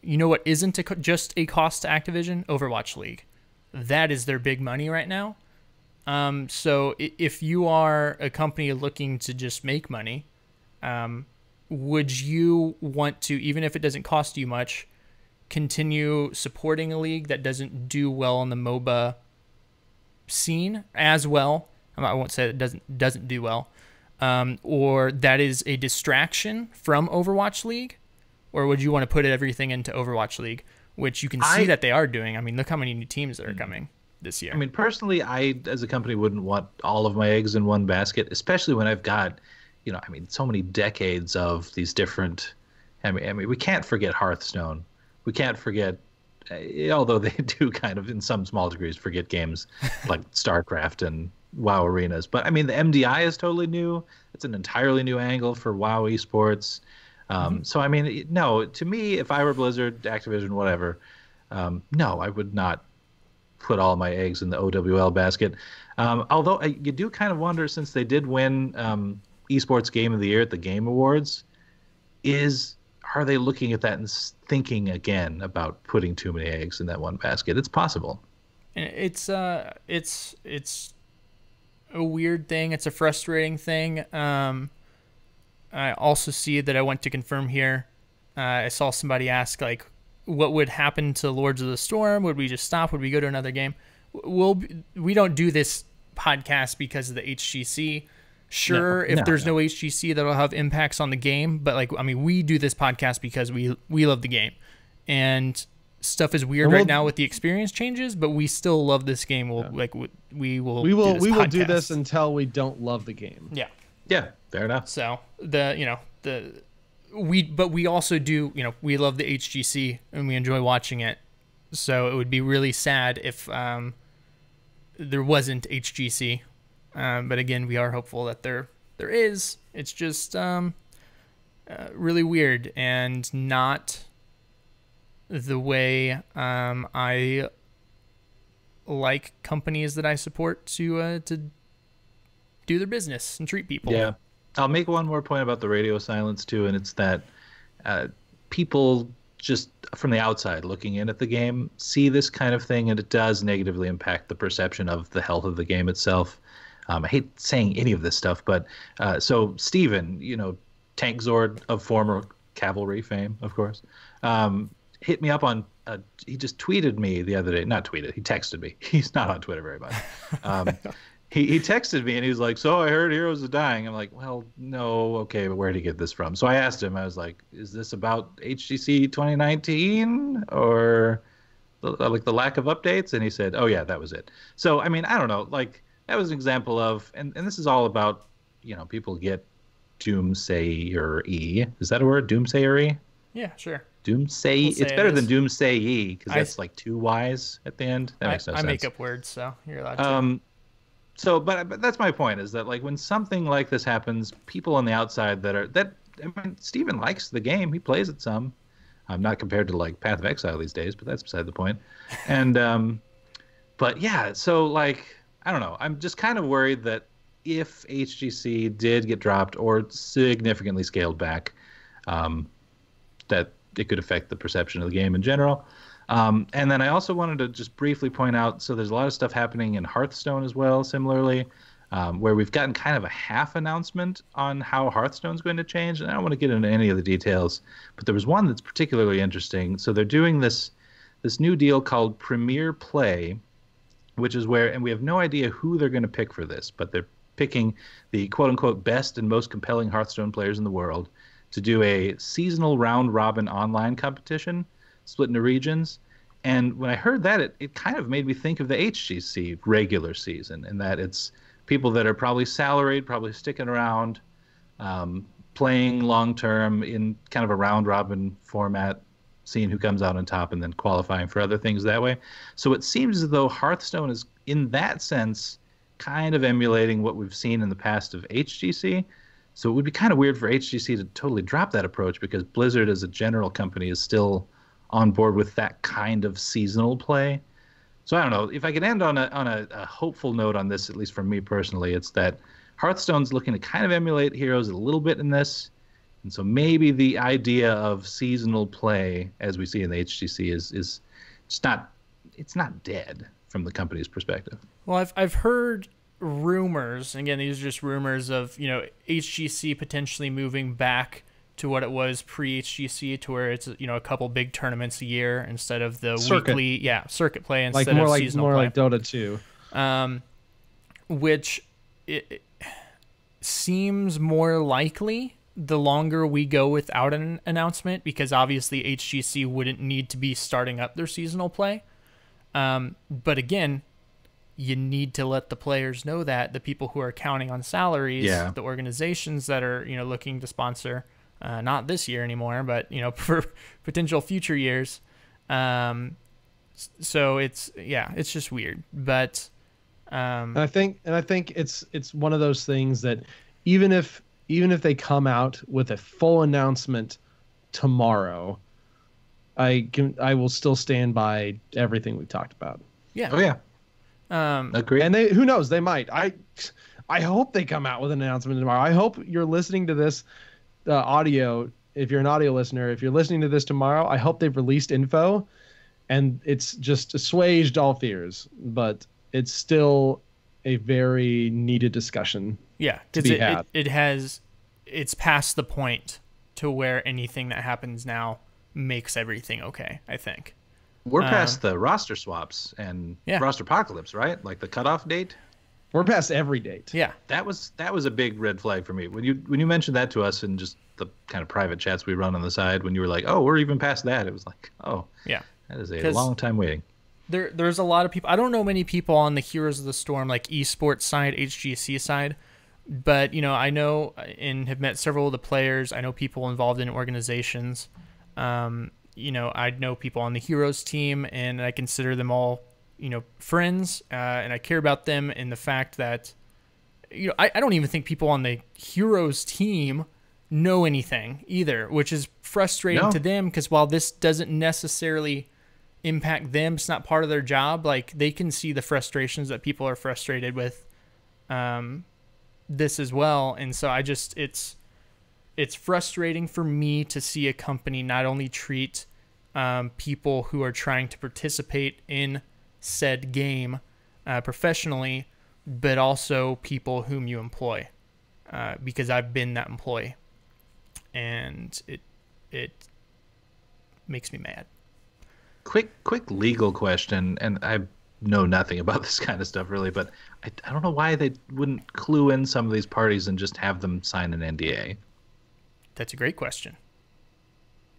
You know what isn't just a cost to Activision? Overwatch League. That is their big money right now. So if you are a company looking to just make money, would you want to, even if it doesn't cost you much, continue supporting a league that doesn't do well on the MOBA scene as well? I won't say it doesn't do well, or that is a distraction from Overwatch League, or would you want to put everything into Overwatch League, which you can see that they are doing? I mean, look how many new teams that are coming this year. I mean, personally, I, as a company, wouldn't want all of my eggs in one basket, especially when I've got, so many decades of these different. I mean, we can't forget Hearthstone. We can't forget, although they do kind of, in some small degrees, forget games like StarCraft and WoW Arenas. But I mean, the MDI is totally new. It's an entirely new angle for WoW esports. So I mean, no, to me, if I were Blizzard, Activision, whatever, no, I would not put all my eggs in the OWL basket. Although you do kind of wonder, since they did win esports game of the year at the Game Awards, are they looking at that and thinking again about putting too many eggs in that one basket? It's possible. It's a weird thing. It's a frustrating thing. I also see that I went to confirm here. I saw somebody ask, like, what would happen to Lords of the Storm? Would we just stop? Would we go to another game? We don't do this podcast because of the HGC. Sure, if there's no HGC, that'll have impacts on the game. But, we do this podcast because we love the game. And stuff is weird right now with the experience changes, but we still love this game. We will do this until we don't love the game. Yeah, fair enough. So we also do, we love the HGC and we enjoy watching it. So it would be really sad if there wasn't HGC. But again, we are hopeful that there is. It's just really weird and not the way I like companies that I support to do their business and treat people. Yeah. I'll make one more point about the radio silence too, and it's that people just from the outside looking in at the game see this kind of thing, and it does negatively impact the perception of the health of the game itself. I hate saying any of this stuff, but so Steven, TankZord of former Cavalry fame, of course, hit me up on, he just tweeted me the other day. Not tweeted, he texted me. He's not on Twitter very much. He texted me and he was like, so I heard Heroes are dying. I'm like, well, no, okay, but where did he get this from? So I asked him, I was like, is this about HGC 2019 or the lack of updates? And he said, oh yeah, that was it. So, I mean, I don't know, that was an example of, and this is all about, people get doomsayer-y. Is that a word? Doomsayer-y? Yeah, sure. Doomsay. It's better than doomsay-y because that's like two Y's at the end. That makes no sense. I make up words, so you're allowed to. But that's my point, is that when something like this happens, people on the outside Steven likes the game. He plays it some. Not compared to Path of Exile these days, but that's beside the point. And but yeah, so I don't know. I'm just kind of worried that if HGC did get dropped or significantly scaled back, that it could affect the perception of the game in general. And then I also wanted to just briefly point out, so there's a lot of stuff happening in Hearthstone as well, similarly, where we've gotten kind of a half announcement on how Hearthstone's going to change. And I don't want to get into any of the details, but there was one that's particularly interesting. So they're doing this new deal called Premier Play, which is where, and we have no idea who they're going to pick for this, but they're picking the quote-unquote best and most compelling Hearthstone players in the world to do a seasonal round-robin online competition split into regions. And when I heard that, it kind of made me think of the HGC regular season, in that it's people that are probably salaried, probably sticking around, playing long-term in kind of a round-robin format, seeing who comes out on top, and then qualifying for other things that way. So it seems as though Hearthstone is, in that sense, kind of emulating what we've seen in the past of HGC. So it would be kind of weird for HGC to totally drop that approach, because Blizzard as a general company is still on board with that kind of seasonal play. So I don't know. If I could end on a hopeful note on this, at least for me personally, it's that Hearthstone's looking to kind of emulate Heroes a little bit in this. And so maybe the idea of seasonal play, as we see in the HGC, is it's not dead from the company's perspective. Well, I've heard rumors. Again, these are just rumors of HGC potentially moving back to what it was pre-HGC, to where it's a couple big tournaments a year instead of the weekly circuit play instead of seasonal play. Like Dota 2, which it seems more likely the longer we go without an announcement, because obviously HGC wouldn't need to be starting up their seasonal play. But again, you need to let the players know that, the people who are counting on salaries, the organizations that are looking to sponsor, not this year anymore, but for potential future years. So it's just weird. But and I think it's one of those things that even if they come out with a full announcement tomorrow, I will still stand by everything we've talked about. Yeah. Oh yeah. Agree. And who knows, they might. I hope they come out with an announcement tomorrow. I hope you're listening to this audio. If you're an audio listener, if you're listening to this tomorrow, I hope they've released info and it's just assuaged all fears, but it's still a very needed discussion. Yeah, because it's past the point to where anything that happens now makes everything okay, I think. We're past the roster swaps and roster apocalypse, right? Like the cutoff date. We're past every date. Yeah, that was a big red flag for me when you mentioned that to us in just the kind of private chats we run on the side. When you were like, "Oh, we're even past that," it was like, "Oh, yeah, that is a long time waiting." There's a lot of people. I don't know many people on the Heroes of the Storm, like esports side, HGC side, but I know and have met several of the players. I know people involved in organizations. I know people on the Heroes team, and I consider them all, friends, and I care about them. And the fact that, I don't even think people on the Heroes team know anything either, which is frustrating to them, because while this doesn't necessarily impact them, it's not part of their job. Like, they can see the frustrations that people are frustrated with this as well. And so it's frustrating for me to see a company not only treat people who are trying to participate in said game professionally, but also people whom you employ, because I've been that employee, and it makes me mad. Quick legal question, and I know nothing about this kind of stuff really, but I don't know why they wouldn't clue in some of these parties and just have them sign an NDA. That's a great question.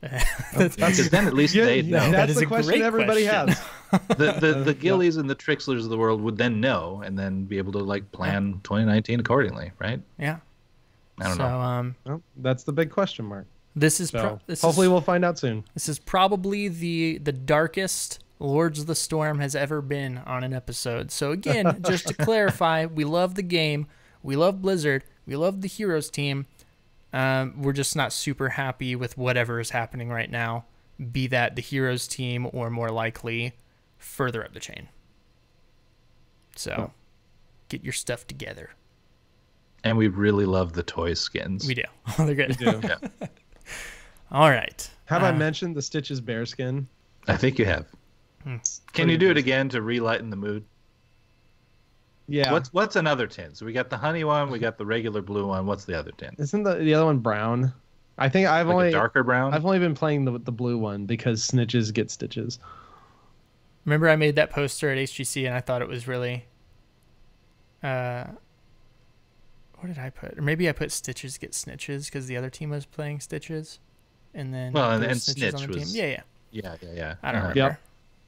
Because then at least they know. That's the question everybody has. The Gillies and the Trikslers of the world would then know, and then be able to plan 2019 accordingly, right? Yeah. I don't know. Well, that's the big question mark. Hopefully we'll find out soon. This is probably the darkest Lords of the Storm has ever been on an episode. So again, just to clarify, we love the game, we love Blizzard, we love the Heroes team. We're just not super happy with whatever is happening right now, be that the Heroes team or more likely further up the chain. So get your stuff together. And we really love the toy skins. We do. They're good. We do. Yeah. All right. Have I mentioned the Stitches bear skin? I think you have. Can you do it again to relighten the mood? Yeah. What's another tin? So we got the honey one, we got the regular blue one. What's the other tin? Isn't the other one brown? I think I've only a darker brown. I've only been playing the blue one because snitches get stitches. Remember, I made that poster at HGC, and I thought it was really what did I put? Or maybe I put Stitches Get Snitches because the other team was playing Stitches, and then and Snitches Snitch on the was team. Yeah. I don't remember. Yep.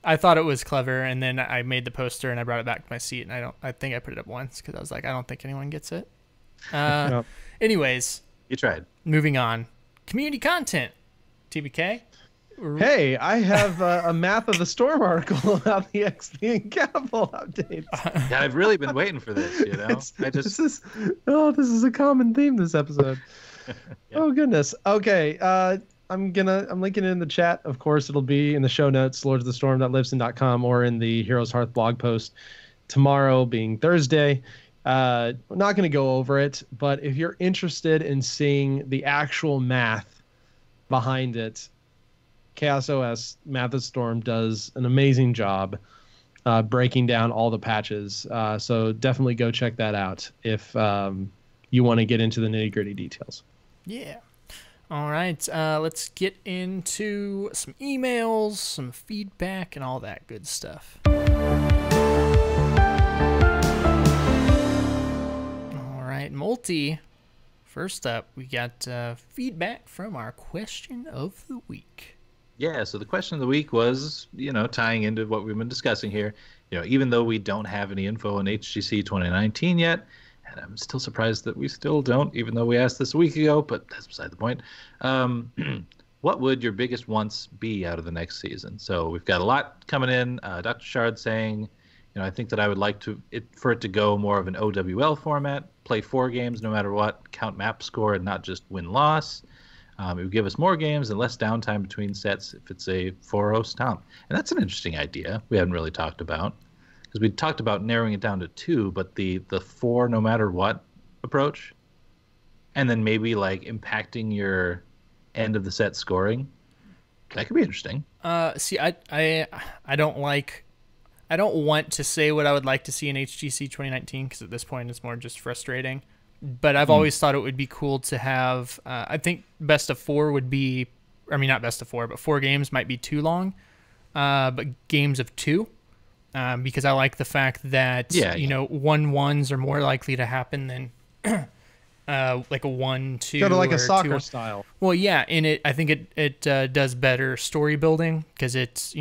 I thought it was clever, and then I made the poster and I brought it back to my seat, and I think I put it up once because I was like, I don't think anyone gets it. Yep. Anyways, You tried. moving on. Community content. TBK. Hey, I have a map of the storm article about the XP and catapult updates. Yeah, I've really been waiting for this. You know, This is a common theme this episode. Yeah. Oh goodness. Okay. I'm linking it in the chat. Of course, it'll be in the show notes, lordsofthestorm.libsyn.com, or in the Heroes Hearth blog post tomorrow, being Thursday. We're not going to go over it, but if you're interested in seeing the actual math behind it, Chaos OS Math of Storm does an amazing job breaking down all the patches. So definitely go check that out if you want to get into the nitty-gritty details. Yeah. All right. Let's get into some emails, some feedback, and all that good stuff. All right, Multi. First up, we got feedback from our question of the week. Yeah, so the question of the week was, tying into what we've been discussing here, even though we don't have any info on HGC 2019 yet, and I'm still surprised that we still don't, even though we asked this a week ago, but that's beside the point. What would your biggest wants be out of the next season? So we've got a lot coming in. Dr. Shard saying, I think that I would like for it to go more of an OWL format, play 4 games no matter what, count map score and not just win-loss. It would give us more games and less downtime between sets if it's a 4-0 stomp. And that's an interesting idea we haven't really talked about. Because we talked about narrowing it down to 2, but the 4 no matter what approach. And then maybe like impacting your end of the set scoring. That could be interesting. See, I don't want to say what I would like to see in HGC 2019 because at this point it's more just frustrating. But I've always thought it would be cool to have, I think best of 4 would be, not best of 4, but 4 games might be too long, but games of 2, because I like the fact that, 1-1s are more likely to happen than like a 1-2. Kind of like a soccer 2-1 style. Well, yeah, and I think it does better story building because it's,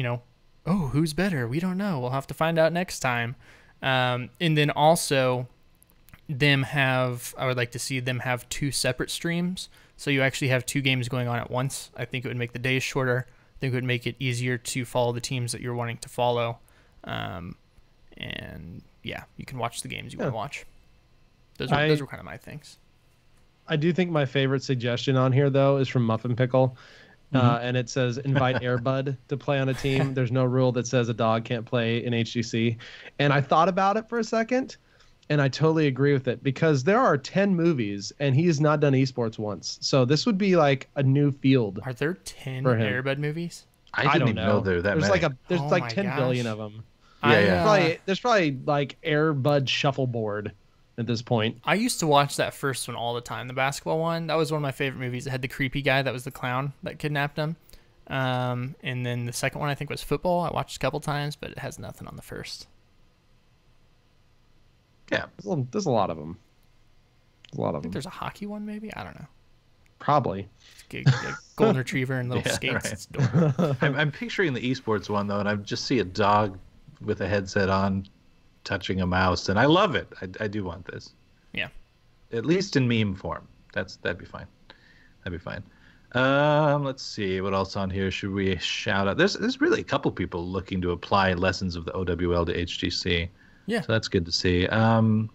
oh, who's better? We don't know. We'll have to find out next time. And then also... I would like to see them have 2 separate streams, so you actually have 2 games going on at once. I think it would make the days shorter. I think it would make it easier to follow the teams that you're wanting to follow, and yeah, you can watch the games you want to watch. Those were kind of my things. I do think my favorite suggestion on here though is from Muffin Pickle, and it says invite Airbud to play on a team. There's no rule that says a dog can't play in HGC, and I thought about it for a second. And I totally agree with it because there are 10 movies and he has not done esports once. So this would be like a new field. Are there 10 Airbud movies? I didn't even know there were that many. There's like 10 billion of them. Yeah. There's probably like Airbud Shuffleboard at this point. I used to watch that first one all the time, the basketball one. That was one of my favorite movies. It had the creepy guy that was the clown that kidnapped him. And then the second one I think was football. I watched a couple times, but it has nothing on the first. Yeah, there's a lot of them. I think there's a hockey one, maybe. I don't know. Probably. Golden retriever and little skates. Right. I'm picturing the esports one though, and I just see a dog with a headset on, touching a mouse, and I love it. I do want this. Yeah. At least in meme form. That'd be fine. Let's see what else on here should we shout out. There's really a couple people looking to apply lessons of the OWL to HGC. Yeah. So that's good to see. And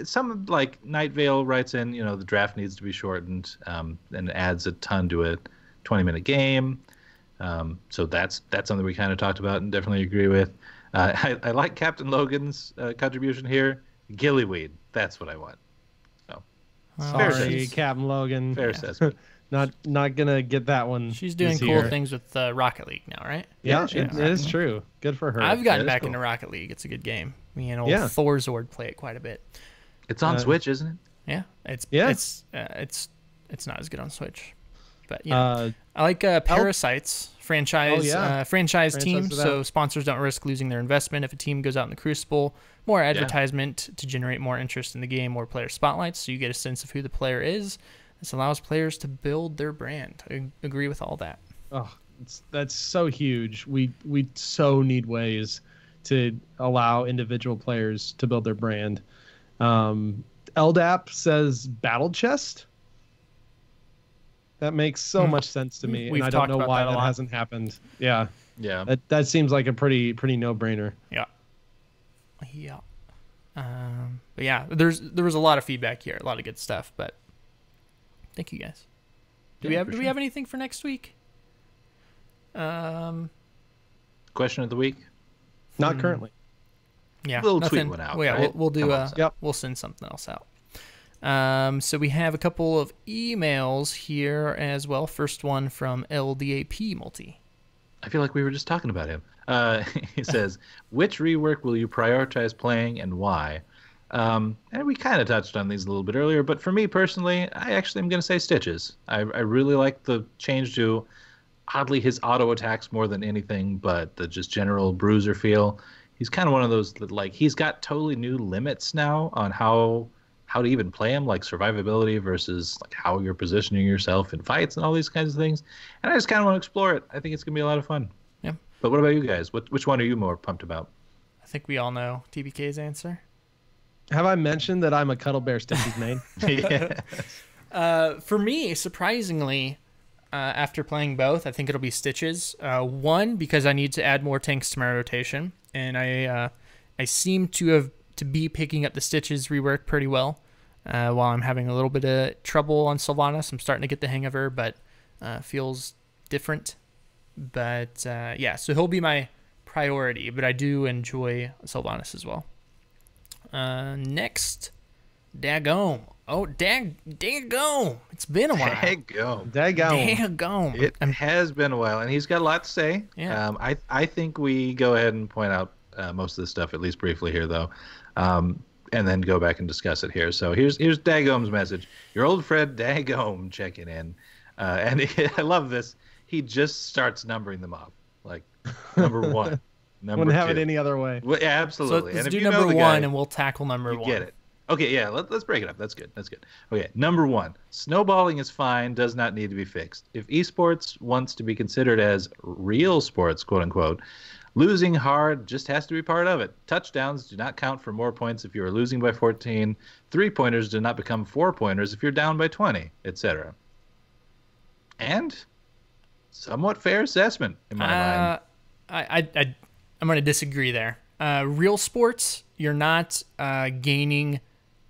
some like Night Vale writes in, the draft needs to be shortened, and adds a ton to a 20-minute game. So that's something we kind of talked about and definitely agree with. I like Captain Logan's contribution here. Gillyweed. That's what I want. So sorry, Captain Logan. Fair assessment. Not gonna get that one. She's doing cool things with Rocket League now, right? Yeah, it is true. Good for her. I've gotten back into Rocket League. It's a good game. Me and old ThorZord play it quite a bit. It's on Switch, isn't it? Yeah, it's not as good on Switch, but I like Parasites franchise team. So sponsors don't risk losing their investment if a team goes out in the Crucible. more advertisement to generate more interest in the game, more player spotlights, so you get a sense of who the player is. This allows players to build their brand. I agree with all that. Oh, that's so huge. We so need ways to allow individual players to build their brand. LDAP sathat battle chest. That makes so much sense to me, and I don't know why that hasn't happened. Yeah. That seems like a pretty no-brainer. Yeah. But yeah, there was a lot of feedback here, a lot of good stuff. But thank you guys. Do we have anything for next week? Question of the week? Not currently. Yeah, we'll tweet one out. Well, yeah, right? we'll do. We'll send something else out. So we have a couple of emails here as well. First one from LDAP Multi. I feel like we were just talking about him. He says, which rework will you prioritize playing and why? And we kind of touched on these a little bit earlier, but for me personally, I actually am going to say Stitches. I really like the change to, oddly, his auto attacks more than anything, but the just general bruiser feel. He's kind of one of those that, like, he's got totally new limits now on how to even play him, like survivability versus like how you're positioning yourself in fights and all these kinds of things. And I just kind of want to explore it. I think it's going to be a lot of fun. Yeah. But what about you guys? Which one are you more pumped about? I think we all know TBK's answer. Have I mentioned that I'm a Cuddle Bear Stitches main? Yeah. For me, surprisingly, after playing both, I think it'll be Stitches. One, because I need to add more tanks to my rotation, and I seem to be picking up the Stitches rework pretty well. While I'm having a little bit of trouble on Sylvanas, I'm starting to get the hang of her, but feels different. But yeah, so he'll be my priority, but I do enjoy Sylvanas as well. Next, Dagome. Oh, Dagome. It's been a while. Dagome. It has been a while, and he's got a lot to say. Yeah. I think we go ahead and point out most of this stuff, at least briefly here, though, and then go back and discuss it here. So here's Dagome's message. Your old friend Dagome checking in. And I love this. He just starts numbering them off. Like, number one. Wouldn't have it any other way. Well, yeah, absolutely. So let's and do if you number know one, guy, and we'll tackle number one. Get it. Okay, yeah, let's break it up. That's good. Okay, number one. Snowballing is fine, does not need to be fixed. If esports wants to be considered as real sports, quote unquote, losing hard just has to be part of it. Touchdowns do not count for more points if you are losing by 14. 3-pointers do not become 4-pointers if you're down by 20, etc. And somewhat fair assessment in my mind. I'm going to disagree there. Real sports, you're not gaining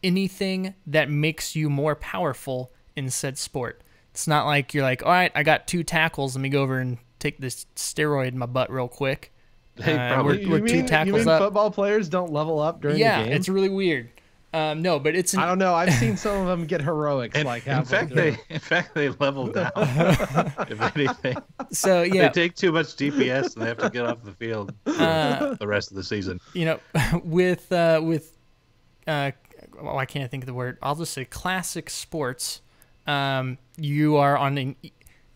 anything that makes you more powerful in said sport. It's not like you're like, all right, I got 2 tackles. Let me go over and take this steroid in my butt real quick. We're 2 tackles you mean up. Football players don't level up during the game? Yeah, it's really weird. No, but it's I don't know. I've seen some of them get heroics in fact, they level down. If anything, so yeah, they take too much DPS and they have to get off the field for the rest of the season. You know, with well, I can't think of the word. I'll just say classic sports. You are on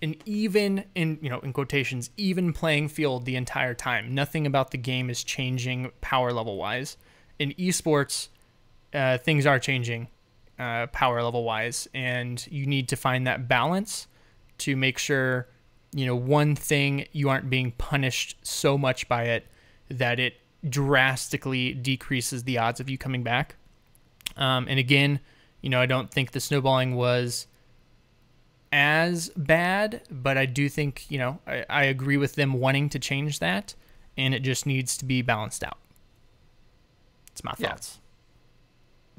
an even, in quotations, even playing field the entire time. Nothing about the game is changing power level wise. In esports, things are changing power level wise, and you need to find that balance to make sure, one thing, you aren't being punished so much by it that it drastically decreases the odds of you coming back. And again, I don't think the snowballing was as bad, but I do think, I agree with them wanting to change that, and it just needs to be balanced out. It's my thoughts.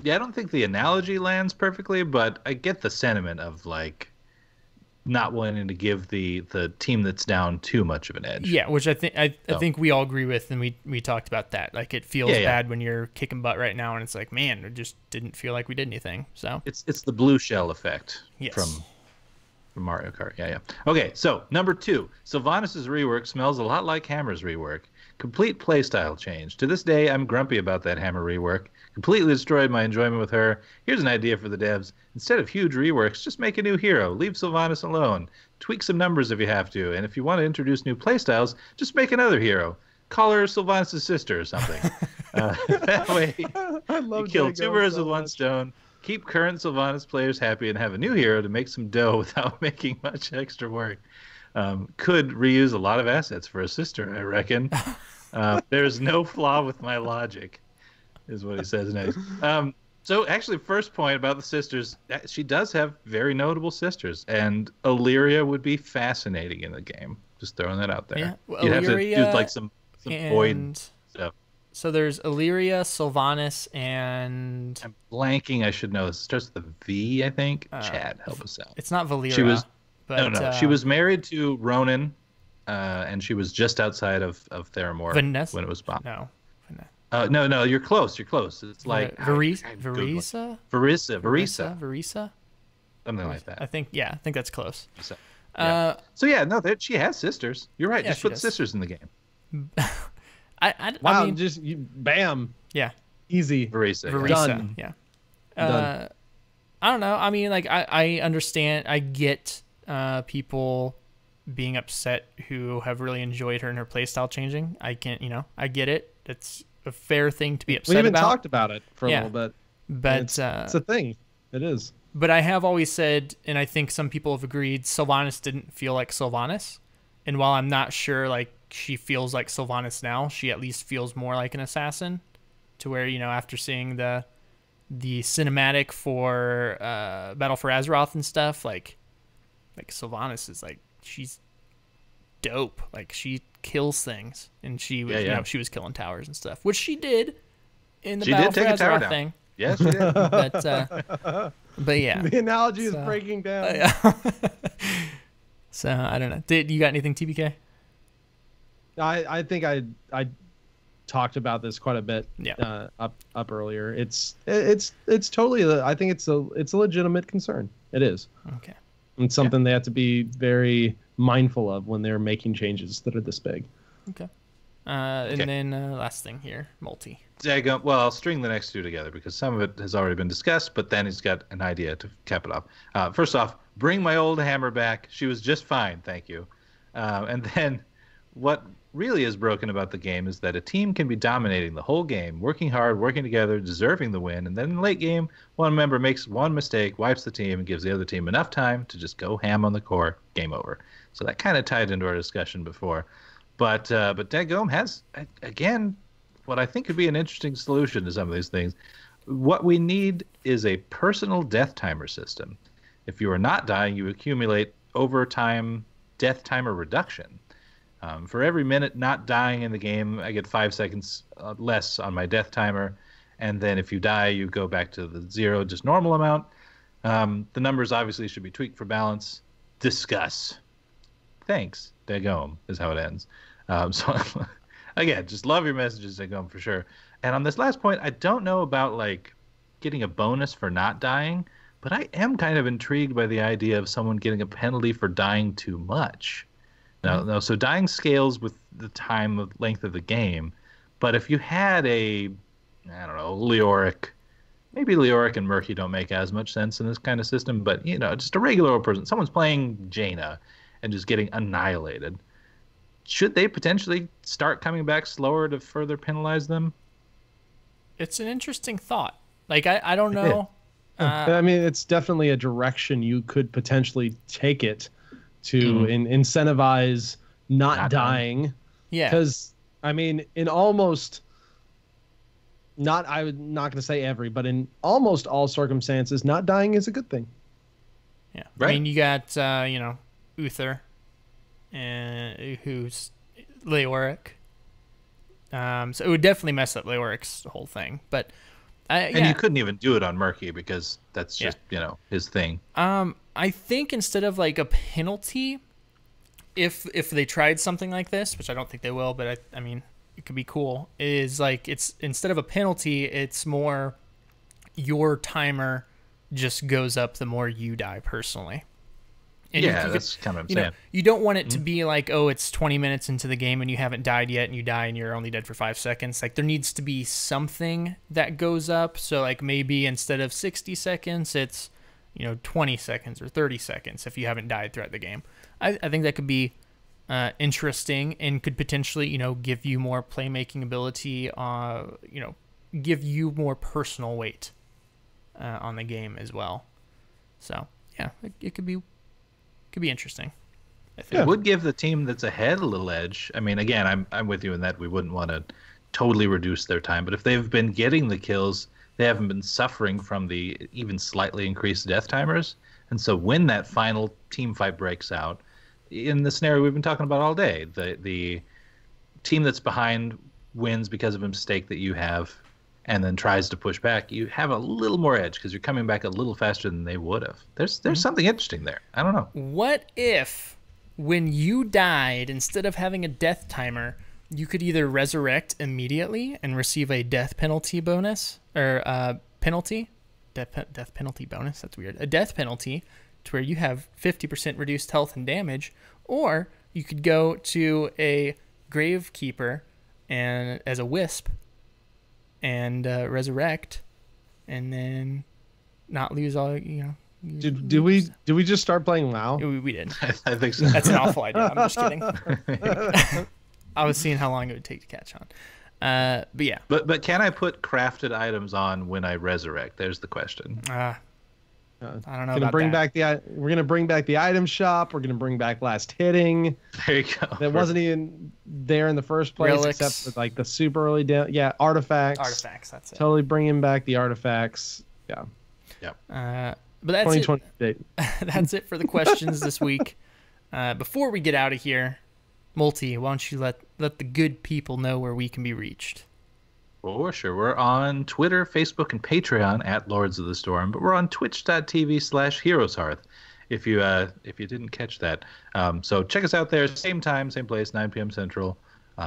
Yeah, I don't think the analogy lands perfectly, but I get the sentiment of like not wanting to give the team that's down too much of an edge. Yeah, which I think we all agree with, and we talked about that. Like, it feels bad when you're kicking butt right now, and it's like, man, it just didn't feel like we did anything. So it's the blue shell effect. Yes. From Mario Kart. Yeah. Okay, so number 2, Sylvanas' rework smells a lot like Hammer's rework. Complete playstyle change. To this day, I'm grumpy about that Hammer rework. Completely destroyed my enjoyment with her. Here's an idea for the devs. Instead of huge reworks, just make a new hero. Leave Sylvanas alone. Tweak some numbers if you have to. And if you want to introduce new playstyles, just make another hero. Call her Sylvanas' sister or something. That way, I you love kill Dagom 2 birds so with one much. stone, keep current Sylvanas players happy, and have a new hero to make some dough without making much extra work. Could reuse a lot of assets for a sister, I reckon. There's no flaw with my logic, is what he says next. So actually, first point about the sisters, she does have very notable sisters, and Illyria would be fascinating in the game. Just throwing that out there. Yeah, well, You'd have to do Illyria like some void and stuff. so there's Illyria, Sylvanas, and I'm blanking. I should know. It starts with a V, I think. Chad, help us out. it's not Valyria. She was but, no. She was married to Ronan, and she was just outside of Theramore Vanessa? when it was bombed. No. No. You're close. You're close. It's like Varisa? Varisa, something like I that. think that's close. So, yeah. She has sisters. You're right. Yeah, Just she put does. sisters in the game. Wow, I mean, just bam, yeah, easy. Varisa. Varisa, Done. yeah. Done. I don't know. I mean, like I understand. I get people being upset who have really enjoyed her and her playstyle changing. I get it. It's a fair thing to be upset We even about. talked about it for a Yeah. little bit. But It's a thing. It is. But I have always said, and I think some people have agreed, Sylvanas didn't feel like Sylvanas. And while I'm not sure like she feels like Sylvanas now, she at least feels more like an assassin. To where, after seeing the cinematic for Battle for Azeroth and stuff, like Sylvanas is like, she's dope. Like she kills things, and she was she was killing towers and stuff, which she did in the Battle for Azeroth thing. Yes, she did. But yeah, The analogy is breaking down. So I don't know. Did you got anything, TBK? I think I talked about this quite a bit. Yeah. Up earlier. It's totally. I think it's a legitimate concern. It is. Okay. It's something they have to be very mindful of when they're making changes that are this big. Okay. And then last thing here, multi. Well, I'll string the next two together because some of it has already been discussed, but then he's got an idea to cap it off. First off, bring my old hammer back. She was just fine, thank you. And then what really is broken about the game is that a team can be dominating the whole game, working hard, working together, deserving the win, and then in the late game, one member makes one mistake, wipes the team, and gives the other team enough time to just go ham on the core, game over. So that kind of tied into our discussion before. But Dagome has, again, what I think could be an interesting solution to some of these things. What we need is a personal death timer system. If you are not dying, you accumulate overtime death timer reduction. For every minute not dying in the game, I get 5 seconds less on my death timer. And then if you die, you go back to the 0, just normal amount. The numbers obviously should be tweaked for balance. Discuss. Thanks, Dagome, is how it ends. So again, just love your messages, Dagome, for sure. And on this last point, I don't know about like getting a bonus for not dying, but I am kind of intrigued by the idea of someone getting a penalty for dying too much. No, so dying scales with the time of length of the game, but if you had Leoric, maybe Leoric and Murky don't make as much sense in this kind of system, but just a regular old person, someone's playing Jaina and just getting annihilated. Should they potentially start coming back slower to further penalize them? It's an interesting thought. Like I don't know. I mean, it's definitely a direction you could potentially take it to incentivize not dying. Yeah. Because I mean, I'm not going to say every, but in almost all circumstances, not dying is a good thing. Yeah. Right. I mean, you got Uther, who's Leoric. So it would definitely mess up Leoric's whole thing. But you couldn't even do it on Murky because that's just his thing. I think instead of like a penalty, if they tried something like this, which I don't think they will, but I mean it could be cool, is like it's instead of a penalty, it's more your timer just goes up the more you die personally. And that's kind of what I'm saying. You don't want it to be like, oh, it's 20 minutes into the game and you haven't died yet and you die and you're only dead for 5 seconds. Like there needs to be something that goes up. So like maybe instead of 60 seconds, it's 20 seconds or 30 seconds if you haven't died throughout the game. I think that could be interesting and could potentially, give you more playmaking ability, give you more personal weight on the game as well. So yeah, it could be interesting. I think. It would give the team that's ahead a little edge. I mean, again, I'm with you in that we wouldn't want to totally reduce their time, but if they've been getting the kills, they haven't been suffering from the even slightly increased death timers. And so when that final team fight breaks out, in the scenario we've been talking about all day, the team that's behind wins because of a mistake that you have and then tries to push back, you have a little more edge because you're coming back a little faster than they would have. There's something interesting there. I don't know. What if when you died, instead of having a death timer, you could either resurrect immediately and receive a death penalty bonus, or penalty? Death penalty bonus? That's weird. A death penalty to where you have 50% reduced health and damage, or you could go to a gravekeeper and as a wisp and resurrect, and then not lose all. Did we just start playing WoW? We did. I think so. That's an awful idea. I'm just kidding. I was seeing how long it would take to catch on. But yeah. But can I put crafted items on when I resurrect? There's the question. I don't know about that. We're gonna bring back the item shop. We're gonna bring back last hitting. There you go. That wasn't even there in the first place, Relics. except for like the super early artifacts. Artifacts. That's it. Totally bringing back the artifacts. Yeah. Yep. But that's it. 2020 date. That's it for the questions this week. Before we get out of here, Multi, why don't you let the good people know where we can be reached? For sure. We're on Twitter, Facebook, and Patreon at Lords of the Storm, but we're on twitch.tv/HeroesHearth if you didn't catch that. So check us out there, same time, same place, 9 p.m. Central,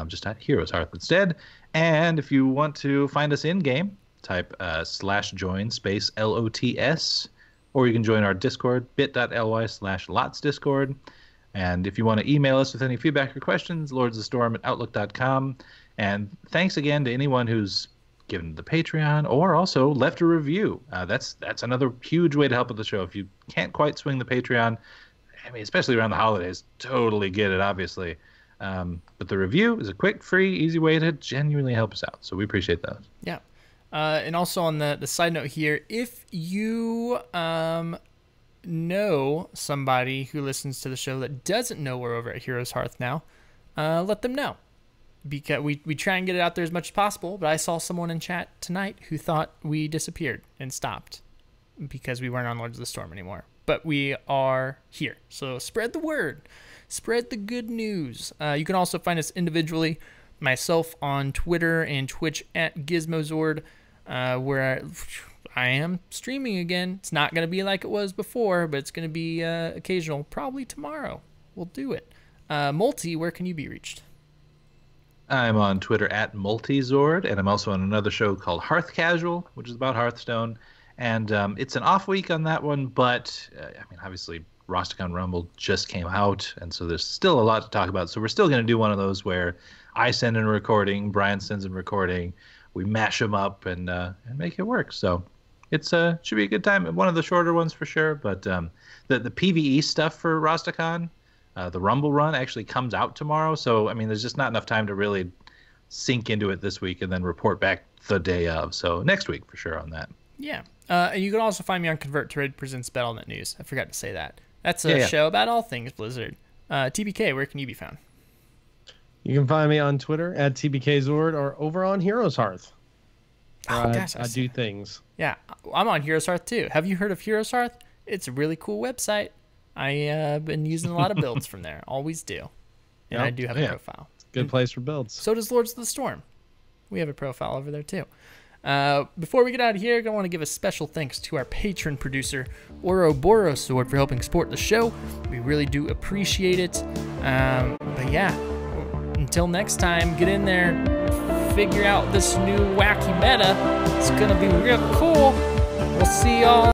just at HeroesHearth instead. And if you want to find us in-game, type /join space LOTS, or you can join our Discord, bit.ly/LotsDiscord. And if you want to email us with any feedback or questions, lordsofthestorm@outlook.com. And thanks again to anyone who's given the Patreon or also left a review. That's another huge way to help with the show. If you can't quite swing the Patreon, I mean, especially around the holidays, totally get it, obviously. But the review is a quick, free, easy way to genuinely help us out. So we appreciate those. Yeah. And also on the side note here, if you know somebody who listens to the show that doesn't know we're over at Heroes Hearth now, let them know. Because we try and get it out there as much as possible, but I saw someone in chat tonight who thought we disappeared and stopped because we weren't on Lords of the Storm anymore. But we are here, so spread the word. Spread the good news. You can also find us individually, myself on Twitter and Twitch at Gizmozord, where I am streaming again. It's not going to be like it was before, but it's going to be occasional. Probably tomorrow. We'll do it. Multi, where can you be reached? I'm on Twitter at Multizord, and I'm also on another show called Hearth Casual, which is about Hearthstone. And it's an off week on that one, but I mean, obviously, Rostocon Rumble just came out, and so there's still a lot to talk about. So we're still going to do one of those where I send in a recording, Brian sends in a recording, we mash them up and make it work. So it's should be a good time. One of the shorter ones for sure, but the PvE stuff for Rostocon, the Rumble run actually comes out tomorrow. So I mean, there's just not enough time to really sink into it this week and then report back the day of. So next week for sure on that. Yeah. And you can also find me on Convert to Raid Presents Battle.net News. I forgot to say that. That's a show about all things Blizzard. TBK, where can you be found? You can find me on Twitter at TBKZord or over on HeroesHearth. I do things. Yeah, I'm on HeroesHearth too. Have you heard of HeroesHearth? It's a really cool website. I've been using a lot of builds from there. Always do. And I do have a profile. It's a good place for builds. So does Lords of the Storm. We have a profile over there too. Before we get out of here, I want to give a special thanks to our patron producer, BEFORE for helping support the show. We really do appreciate it. But yeah, until next time, get in there, figure out this new wacky meta. It's going to be real cool. We'll see y'all